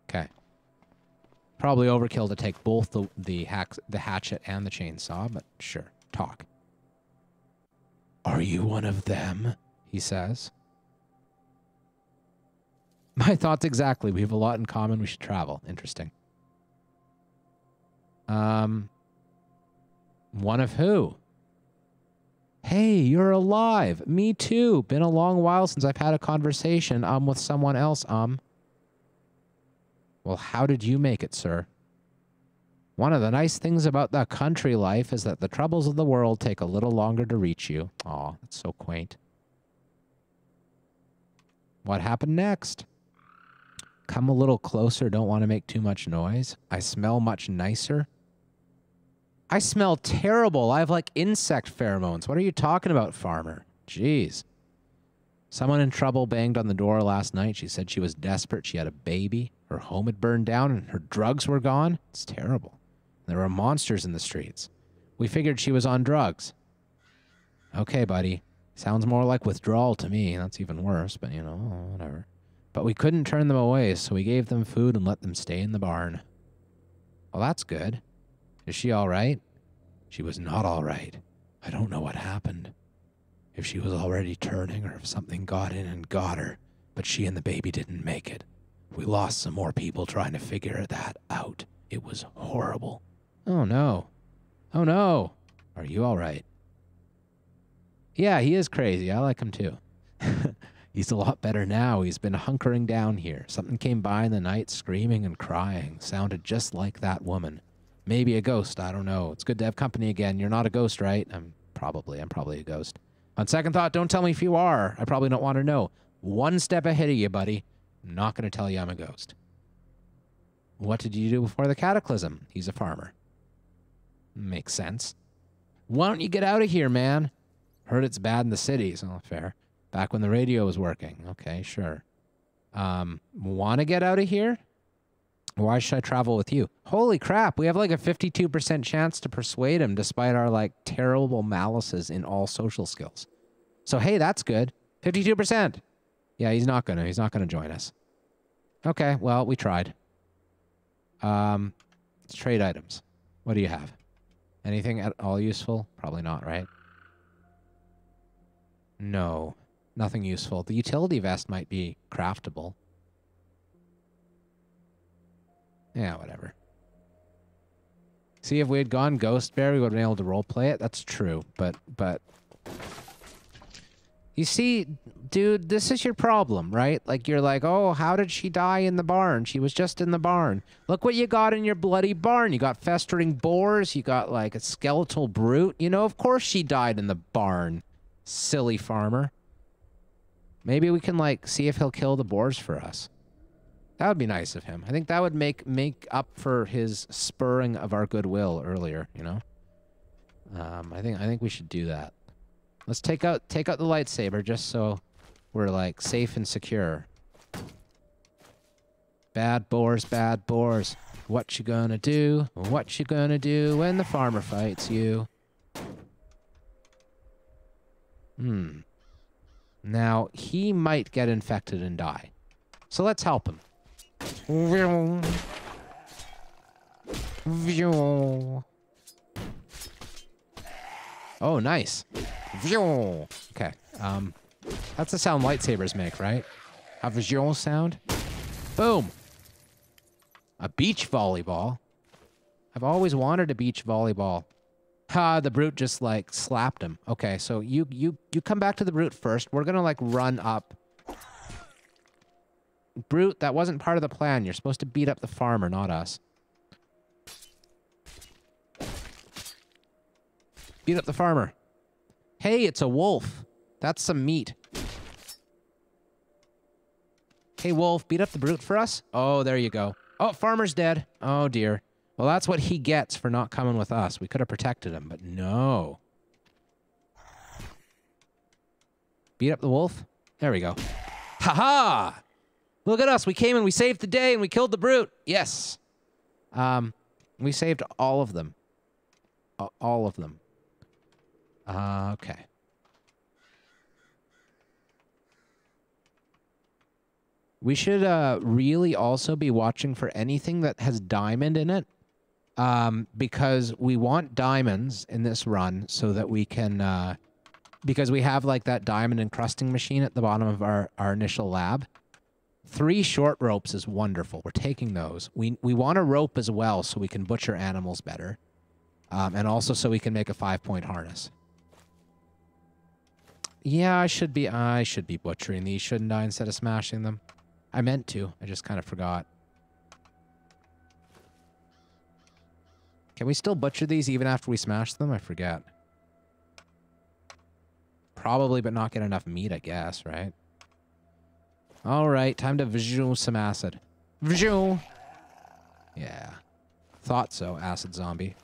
Okay. Probably overkill to take both the hatchet and the chainsaw, but sure. Talk. Are you one of them? He says. My thoughts exactly. We have a lot in common. We should travel. Interesting. One of who? Hey, you're alive. Me too. Been a long while since I've had a conversation, with someone else, Well, how did you make it, sir? One of the nice things about the country life is that the troubles of the world take a little longer to reach you. Aw, that's so quaint. What happened next? Come a little closer, don't want to make too much noise. I smell much nicer. I smell terrible. I have, like, insect pheromones. What are you talking about, farmer? Jeez. Someone in trouble banged on the door last night. She said she was desperate. She had a baby. Her home had burned down and her drugs were gone. It's terrible. There were monsters in the streets. We figured she was on drugs. Okay, buddy. Sounds more like withdrawal to me. That's even worse, but, you know, whatever. But we couldn't turn them away, so we gave them food and let them stay in the barn. Well, that's good. Is she all right? She was not all right. I don't know what happened. If she was already turning or if something got in and got her, but she and the baby didn't make it. We lost some more people trying to figure that out. It was horrible. Oh, no. Oh, no. Are you all right? Yeah, he is crazy. I like him, too. He's a lot better now. He's been hunkering down here. Something came by in the night, screaming and crying. Sounded just like that woman. Maybe a ghost. I don't know. It's good to have company again. You're not a ghost, right? I'm probably a ghost. On second thought, don't tell me if you are. I probably don't want to know. One step ahead of you, buddy. I'm not going to tell you I'm a ghost. What did you do before the Cataclysm? He's a farmer. Makes sense. Why don't you get out of here, man? Heard it's bad in the cities. Oh, fair. Back when the radio was working. Okay, sure. Want to get out of here? Why should I travel with you? Holy crap, we have like a 52% chance to persuade him despite our like terrible malices in all social skills. So hey, that's good. 52%. Yeah, he's not gonna join us. Okay, well, we tried. Let's trade items. What do you have? Anything at all useful? Probably not, right? No, nothing useful. The utility vest might be craftable. Yeah, whatever. See, if we had gone Ghost Bear, we would have been able to roleplay it. That's true, but... You see, dude, this is your problem, right? Like, you're like, oh, how did she die in the barn? She was just in the barn. Look what you got in your bloody barn. You got festering boars. You got, like, a skeletal brute. You know, of course she died in the barn. Silly farmer. Maybe we can, like, see if he'll kill the boars for us. That would be nice of him. I think that would make up for his spurring of our goodwill earlier, you know? I think we should do that. Let's take out the lightsaber just so we're like safe and secure. Bad boars, bad boars. What you gonna do? What you gonna do when the farmer fights you? Now, he might get infected and die. So let's help him. Oh, nice. Okay. That's the sound lightsabers make, right? A visual sound. Boom. A beach volleyball. I've always wanted a beach volleyball. Ha, the brute just like slapped him. Okay, so you come back to the brute first. We're gonna like run up. Brute, that wasn't part of the plan. You're supposed to beat up the farmer, not us. Beat up the farmer. Hey, it's a wolf. That's some meat. Hey, wolf, beat up the brute for us? Oh, there you go. Oh, farmer's dead. Oh, dear. Well, that's what he gets for not coming with us. We could have protected him, but no. Beat up the wolf? There we go. Ha-ha! Look at us. We came and we saved the day and we killed the brute. Yes. We saved all of them. All of them. Okay. We should really also be watching for anything that has diamond in it, because we want diamonds in this run so that we can, because we have like that diamond encrusting machine at the bottom of our initial lab. 3 short ropes is wonderful. We're taking those. We want a rope as well so we can butcher animals better, and also so we can make a 5-point harness. Yeah, I should be butchering these, shouldn't I, instead of smashing them? I meant to. I just kind of forgot. Can we still butcher these even after we smash them? I forget. Probably, but not get enough meat, I guess, right? All right, time to visual some acid. Visual. Yeah. Thought so, acid zombie.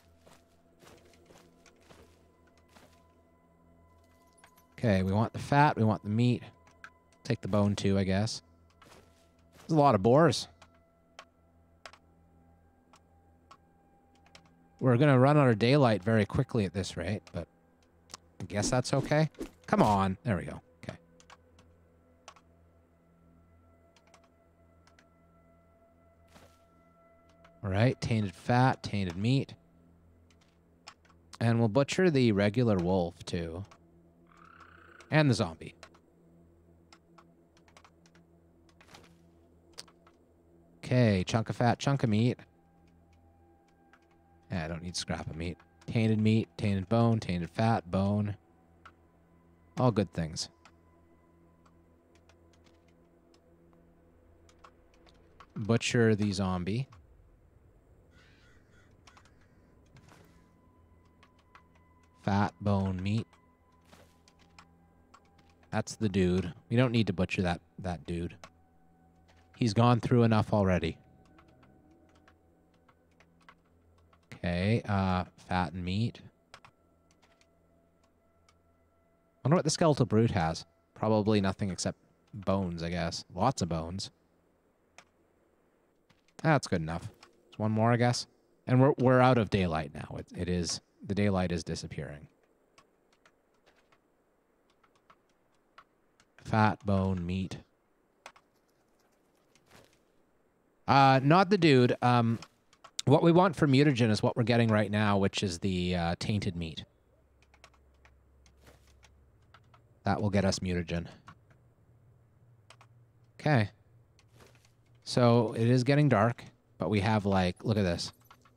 Okay, we want the fat, we want the meat. Take the bone too, I guess. There's a lot of boars. We're going to run out of daylight very quickly at this rate, but I guess that's okay. Come on. There we go. Okay. All right. Tainted fat, tainted meat. And we'll butcher the regular wolf, too. And the zombie. Okay, chunk of fat, chunk of meat. Yeah, I don't need scrap of meat. Tainted meat, tainted bone, tainted fat, bone. All good things. Butcher the zombie. Fat, bone, meat. That's the dude. We don't need to butcher that dude. He's gone through enough already. Okay, fat and meat. Wonder what the skeletal brute has. Probably nothing except bones, I guess. Lots of bones. That's good enough. There's one more, I guess. And we're out of daylight now. It is the daylight is disappearing. Fat, bone, meat. Not the dude. What we want for mutagen is what we're getting right now, which is the tainted meat. That will get us mutagen. Okay. So it is getting dark, but we have like, look at this.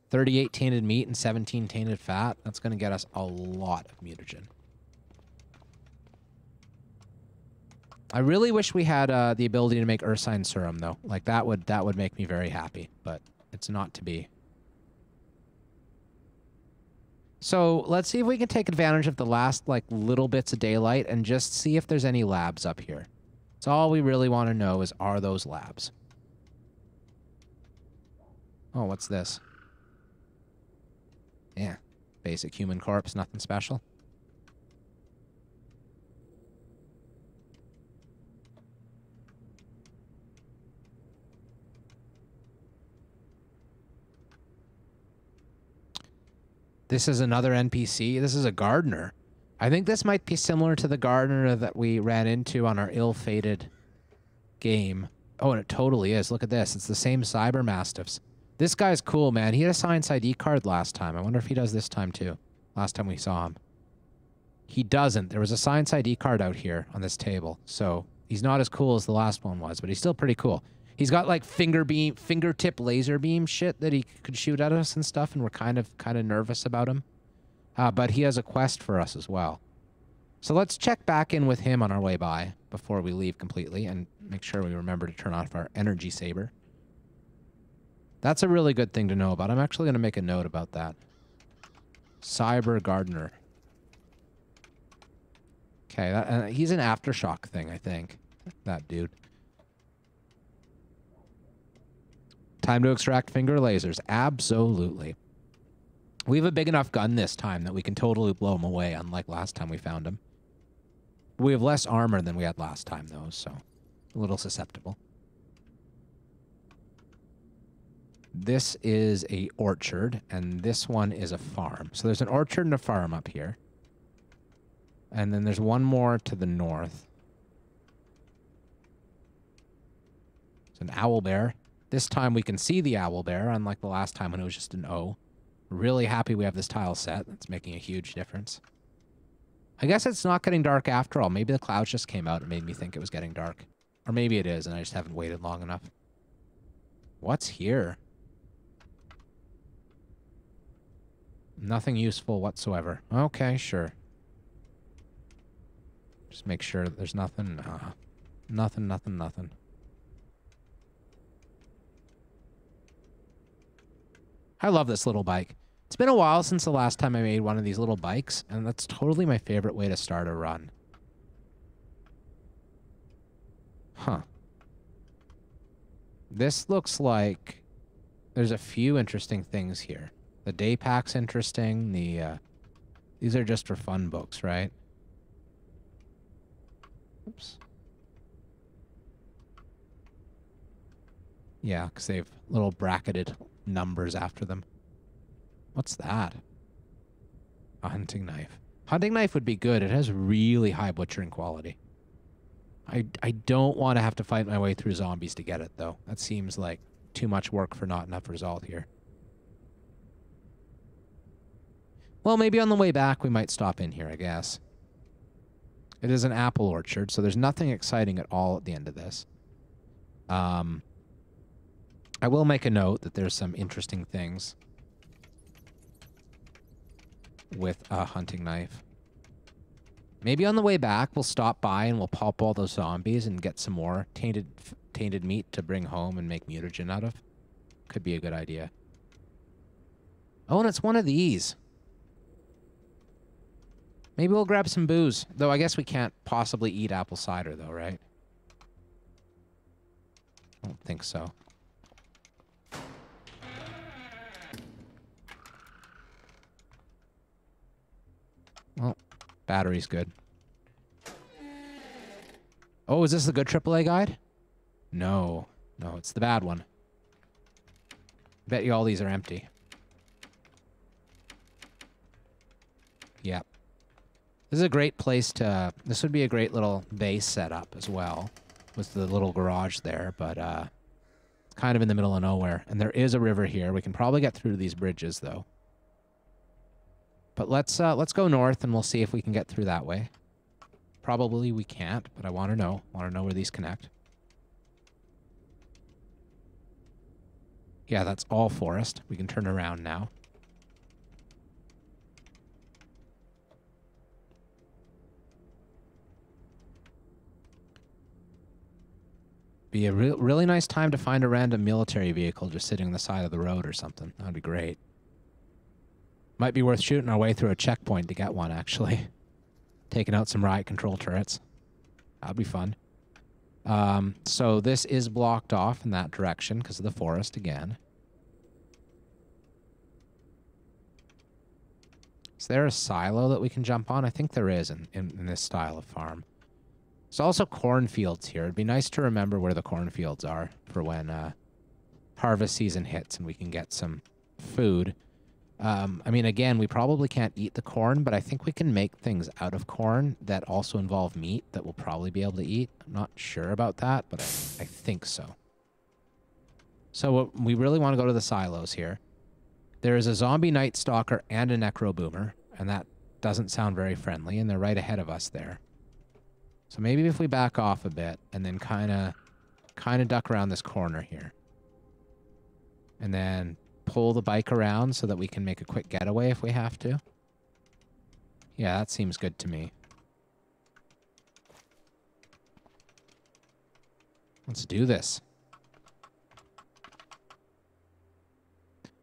38 tainted meat and 17 tainted fat. That's going to get us a lot of mutagen. I really wish we had the ability to make Ursine serum, though. Like, that would make me very happy, but it's not to be. So let's see if we can take advantage of the last, like, little bits of daylight and just see if there's any labs up here. So all we really want to know is, are those labs? Oh, what's this? Yeah, basic human corpse, nothing special. This is another NPC. This is a gardener. I think this might be similar to the gardener that we ran into on our ill-fated game. Oh, and it totally is. Look at this. It's the same cyber mastiffs. This guy's cool, man. He had a science ID card last time. I wonder if he does this time, too. Last time we saw him. He doesn't. There was a science ID card out here on this table. So he's not as cool as the last one was, but he's still pretty cool. He's got like fingertip laser beam shit that he could shoot at us and stuff, and we're kind of nervous about him. But he has a quest for us as well. So let's check back in with him on our way by before we leave completely and make sure we remember to turn off our energy saber. That's a really good thing to know about. I'm actually going to make a note about that. Cyber Gardener. Okay, he's an aftershock thing, I think. That dude. Time to extract finger lasers. Absolutely. We have a big enough gun this time that we can totally blow him away, unlike last time we found him. We have less armor than we had last time, though, so a little susceptible. This is a orchard, and this one is a farm. So there's an orchard and a farm up here. And then there's one more to the north. It's an owl bear. This time we can see the owl bear, unlike the last time when it was just an O. Really happy we have this tile set. That's making a huge difference. I guess it's not getting dark after all. Maybe the clouds just came out and made me think it was getting dark. Or maybe it is, and I just haven't waited long enough. What's here? Nothing useful whatsoever. Okay, sure. Just make sure that there's nothing. Nothing. I love this little bike. It's been a while since the last time I made one of these little bikes, and that's totally my favorite way to start a run. Huh. This looks like there's a few interesting things here. The day pack's interesting. These are just for fun books, right? Oops. Yeah, because they have little bracketed numbers after them. What's that? A hunting knife. Hunting knife would be good. It has really high butchering quality. I don't want to have to fight my way through zombies to get it, though. That seems like too much work for not enough result here. Well, maybe on the way back we might stop in here, I guess. It is an apple orchard, so there's nothing exciting at all at the end of this. I will make a note that there's some interesting things with a hunting knife. Maybe on the way back we'll stop by and we'll pulp all those zombies and get some more tainted meat to bring home and make mutagen out of. Could be a good idea. Oh, and it's one of these. Maybe we'll grab some booze. Though I guess we can't possibly eat apple cider, though, right? I don't think so. Well, battery's good. Oh, is this the good AAA guide? No. No, it's the bad one. Bet you all these are empty. Yep. This is a great place to... This would be a great little base setup as well, with the little garage there, but it's kind of in the middle of nowhere. And there is a river here. We can probably get through these bridges, though. But let's go north, and we'll see if we can get through that way. Probably we can't, but I want to know. I want to know where these connect. Yeah, that's all forest. We can turn around now. Be a really nice time to find a random military vehicle just sitting on the side of the road or something. That'd be great. Might be worth shooting our way through a checkpoint to get one, actually. Taking out some riot control turrets. That'd be fun. So this is blocked off in that direction because of the forest again. Is there a silo that we can jump on? I think there is in this style of farm. There's also cornfields here. It'd be nice to remember where the cornfields are for when harvest season hits and we can get some food. I mean, again, we probably can't eat the corn, but I think we can make things out of corn that also involve meat that we'll probably be able to eat. I'm not sure about that, but I think so. So we really want to go to the silos here. There is a zombie night stalker and a necro boomer, and that doesn't sound very friendly, and they're right ahead of us there. So maybe if we back off a bit and then kind of duck around this corner here. And then pull the bike around so that we can make a quick getaway if we have to. Yeah, that seems good to me. Let's do this.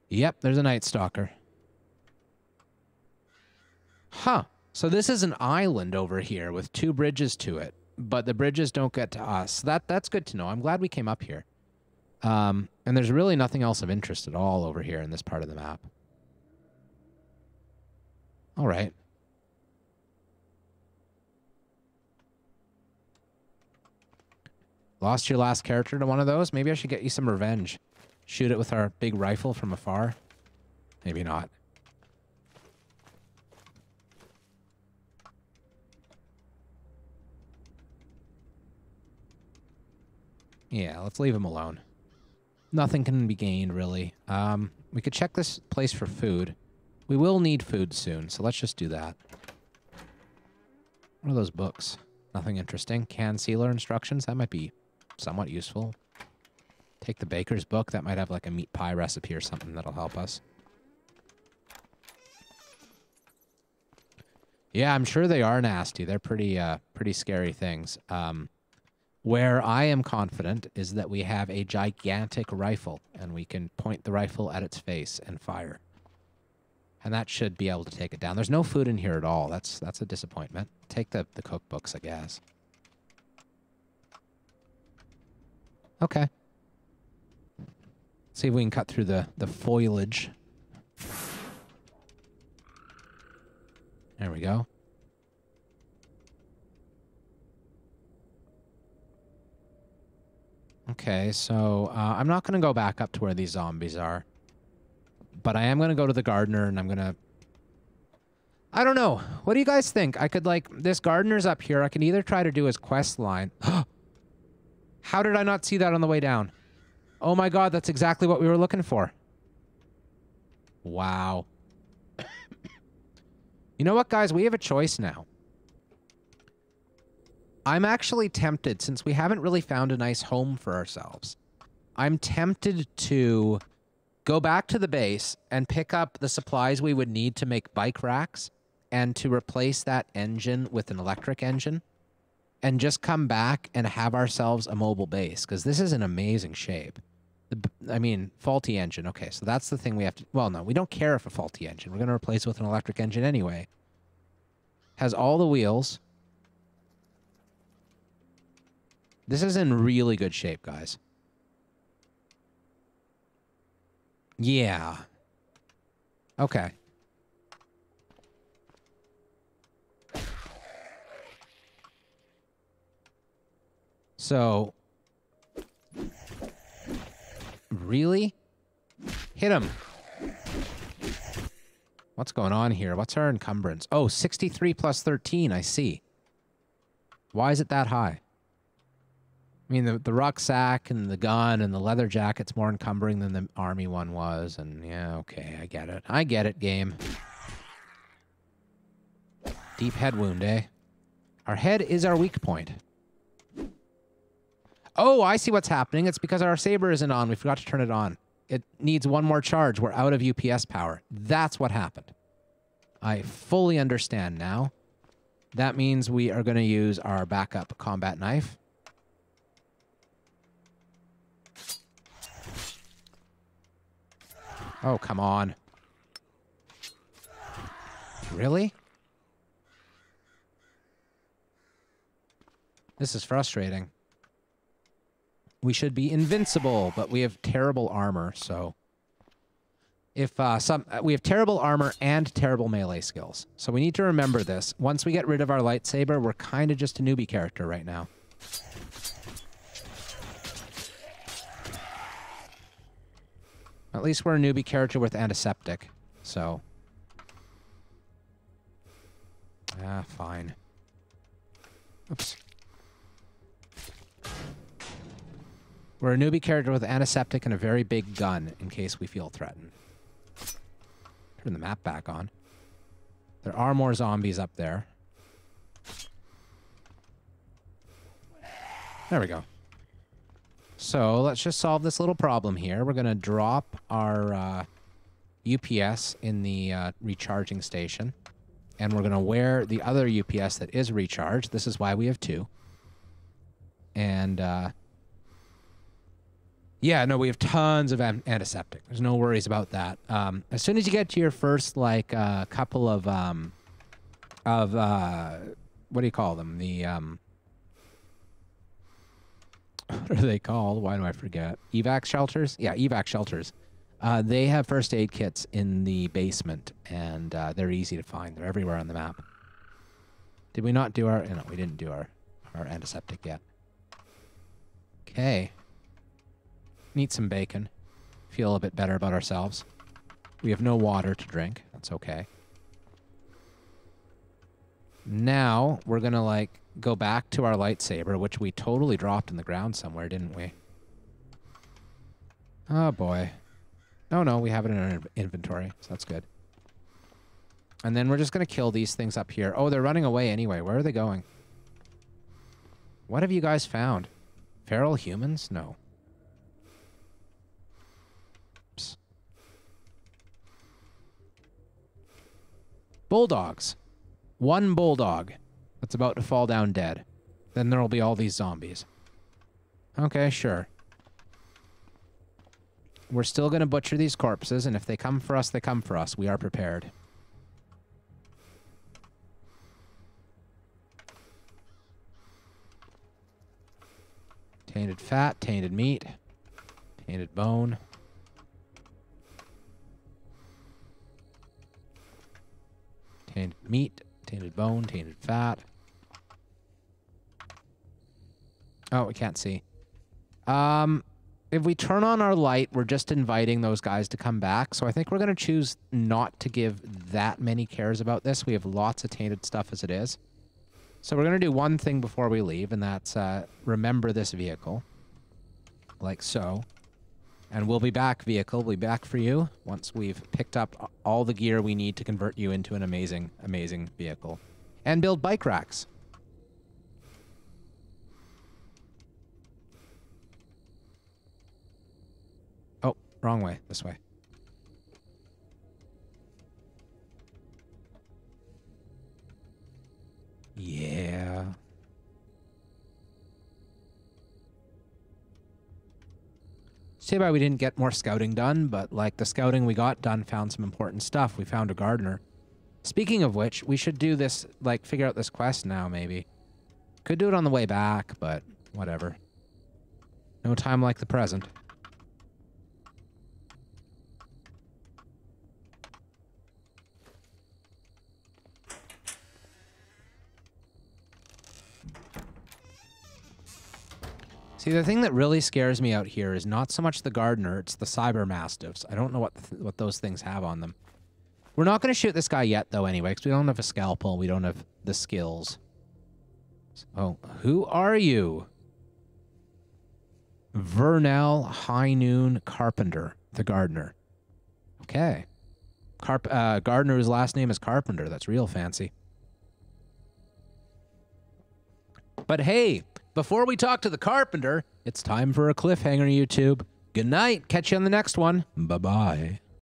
Yep, there's a Night Stalker. Huh. So this is an island over here with 2 bridges to it, but the bridges don't get to us. That's good to know. I'm glad we came up here. And there's really nothing else of interest at all over here in this part of the map. All right. Lost your last character to one of those? Maybe I should get you some revenge. Shoot it with our big rifle from afar? Maybe not. Yeah, let's leave him alone. Nothing can be gained, really. We could check this place for food. We will need food soon, so let's just do that. What are those books? Nothing interesting. Can sealer instructions? That might be somewhat useful. Take the baker's book. That might have like a meat pie recipe or something that'll help us. Yeah, I'm sure they are nasty. They're pretty scary things. Where I am confident is that we have a gigantic rifle, and we can point the rifle at its face and fire. And that should be able to take it down. There's no food in here at all. That's a disappointment. Take the cookbooks, I guess. Okay. See if we can cut through the foliage. There we go. Okay, so I'm not going to go back up to where these zombies are. But I am going to go to the gardener, and I'm going to... I don't know. What do you guys think? I could, like... This gardener's up here. I can either try to do his quest line. How did I not see that on the way down? Oh my god, that's exactly what we were looking for. Wow. You know what, guys? We have a choice now. I'm actually tempted, since we haven't really found a nice home for ourselves, I'm tempted to go back to the base and pick up the supplies we would need to make bike racks and to replace that engine with an electric engine and just come back and have ourselves a mobile base, because this is in amazing shape. I mean, faulty engine. Okay, so that's the thing we have to... Well, no, we don't care if a faulty engine. We're going to replace it with an electric engine anyway. Has all the wheels... This is in really good shape, guys. Yeah. Okay. So... Really? Hit him. What's going on here? What's our encumbrance? Oh, 63 plus 13, I see. Why is it that high? I mean, the rucksack and the gun and the leather jacket's more encumbering than the army one was. And yeah, okay, I get it. I get it, game. Deep head wound, eh? Our head is our weak point. Oh, I see what's happening. It's because our saber isn't on. We forgot to turn it on. It needs one more charge. We're out of UPS power. That's what happened. I fully understand now. That means we are going to use our backup combat knife. Oh, come on. Really? This is frustrating. We should be invincible, but we have terrible armor, so... If we have terrible armor and terrible melee skills. So we need to remember this. Once we get rid of our lightsaber, we're kind of just a newbie character right now. At least we're a newbie character with antiseptic, so... Ah, fine. Oops. We're a newbie character with antiseptic and a very big gun in case we feel threatened. Turn the map back on. There are more zombies up there. There we go. So let's just solve this little problem here. We're going to drop our UPS in the recharging station. And we're going to wear the other UPS that is recharged. This is why we have two. And... yeah, no, we have tons of antiseptic. There's no worries about that. As soon as you get to your first, like, couple of what do you call them? The, what are they called? Why do I forget? Evac shelters? Yeah, evac shelters. They have first aid kits in the basement, and they're easy to find. They're everywhere on the map. Did we not do our... No, we didn't do our antiseptic yet. Okay. Need some bacon. Feel a bit better about ourselves. We have no water to drink. That's okay. Now, we're gonna, like, go back to our lightsaber, which we totally dropped in the ground somewhere, didn't we? Oh, boy. Oh, no, we have it in our inventory, so that's good. And then we're just gonna kill these things up here. Oh, they're running away anyway. Where are they going? What have you guys found? Feral humans? No. Bulldogs. One bulldog that's about to fall down dead. Then there'll be all these zombies. Okay, sure. We're still going to butcher these corpses, and if they come for us, they come for us. We are prepared. Tainted fat, tainted meat, tainted bone. Tainted meat, tainted bone, tainted fat. Oh, we can't see. If we turn on our light, we're just inviting those guys to come back. So I think we're going to choose not to give that many cares about this. We have lots of tainted stuff as it is. So we're going to do one thing before we leave, and that's remember this vehicle. Like so. And we'll be back, vehicle. We'll be back for you once we've picked up all the gear we need to convert you into an amazing, amazing vehicle. And build bike racks. Oh, wrong way. This way. Yeah. Say why we didn't get more scouting done, but like the scouting we got done found some important stuff. We found a gardener. Speaking of which, we should do this, like figure out this quest now maybe. Could do it on the way back, but whatever. No time like the present. See, the thing that really scares me out here is not so much the gardener, it's the cyber mastiffs. I don't know what those things have on them. We're not going to shoot this guy yet, though, anyway, because we don't have a scalpel. We don't have the skills. Oh, who are you? Vernell High Noon Carpenter, the gardener. Okay. Gardener whose last name is Carpenter. That's real fancy. But hey, before we talk to the carpenter, it's time for a cliffhanger, YouTube. Good night. Catch you on the next one. Bye-bye.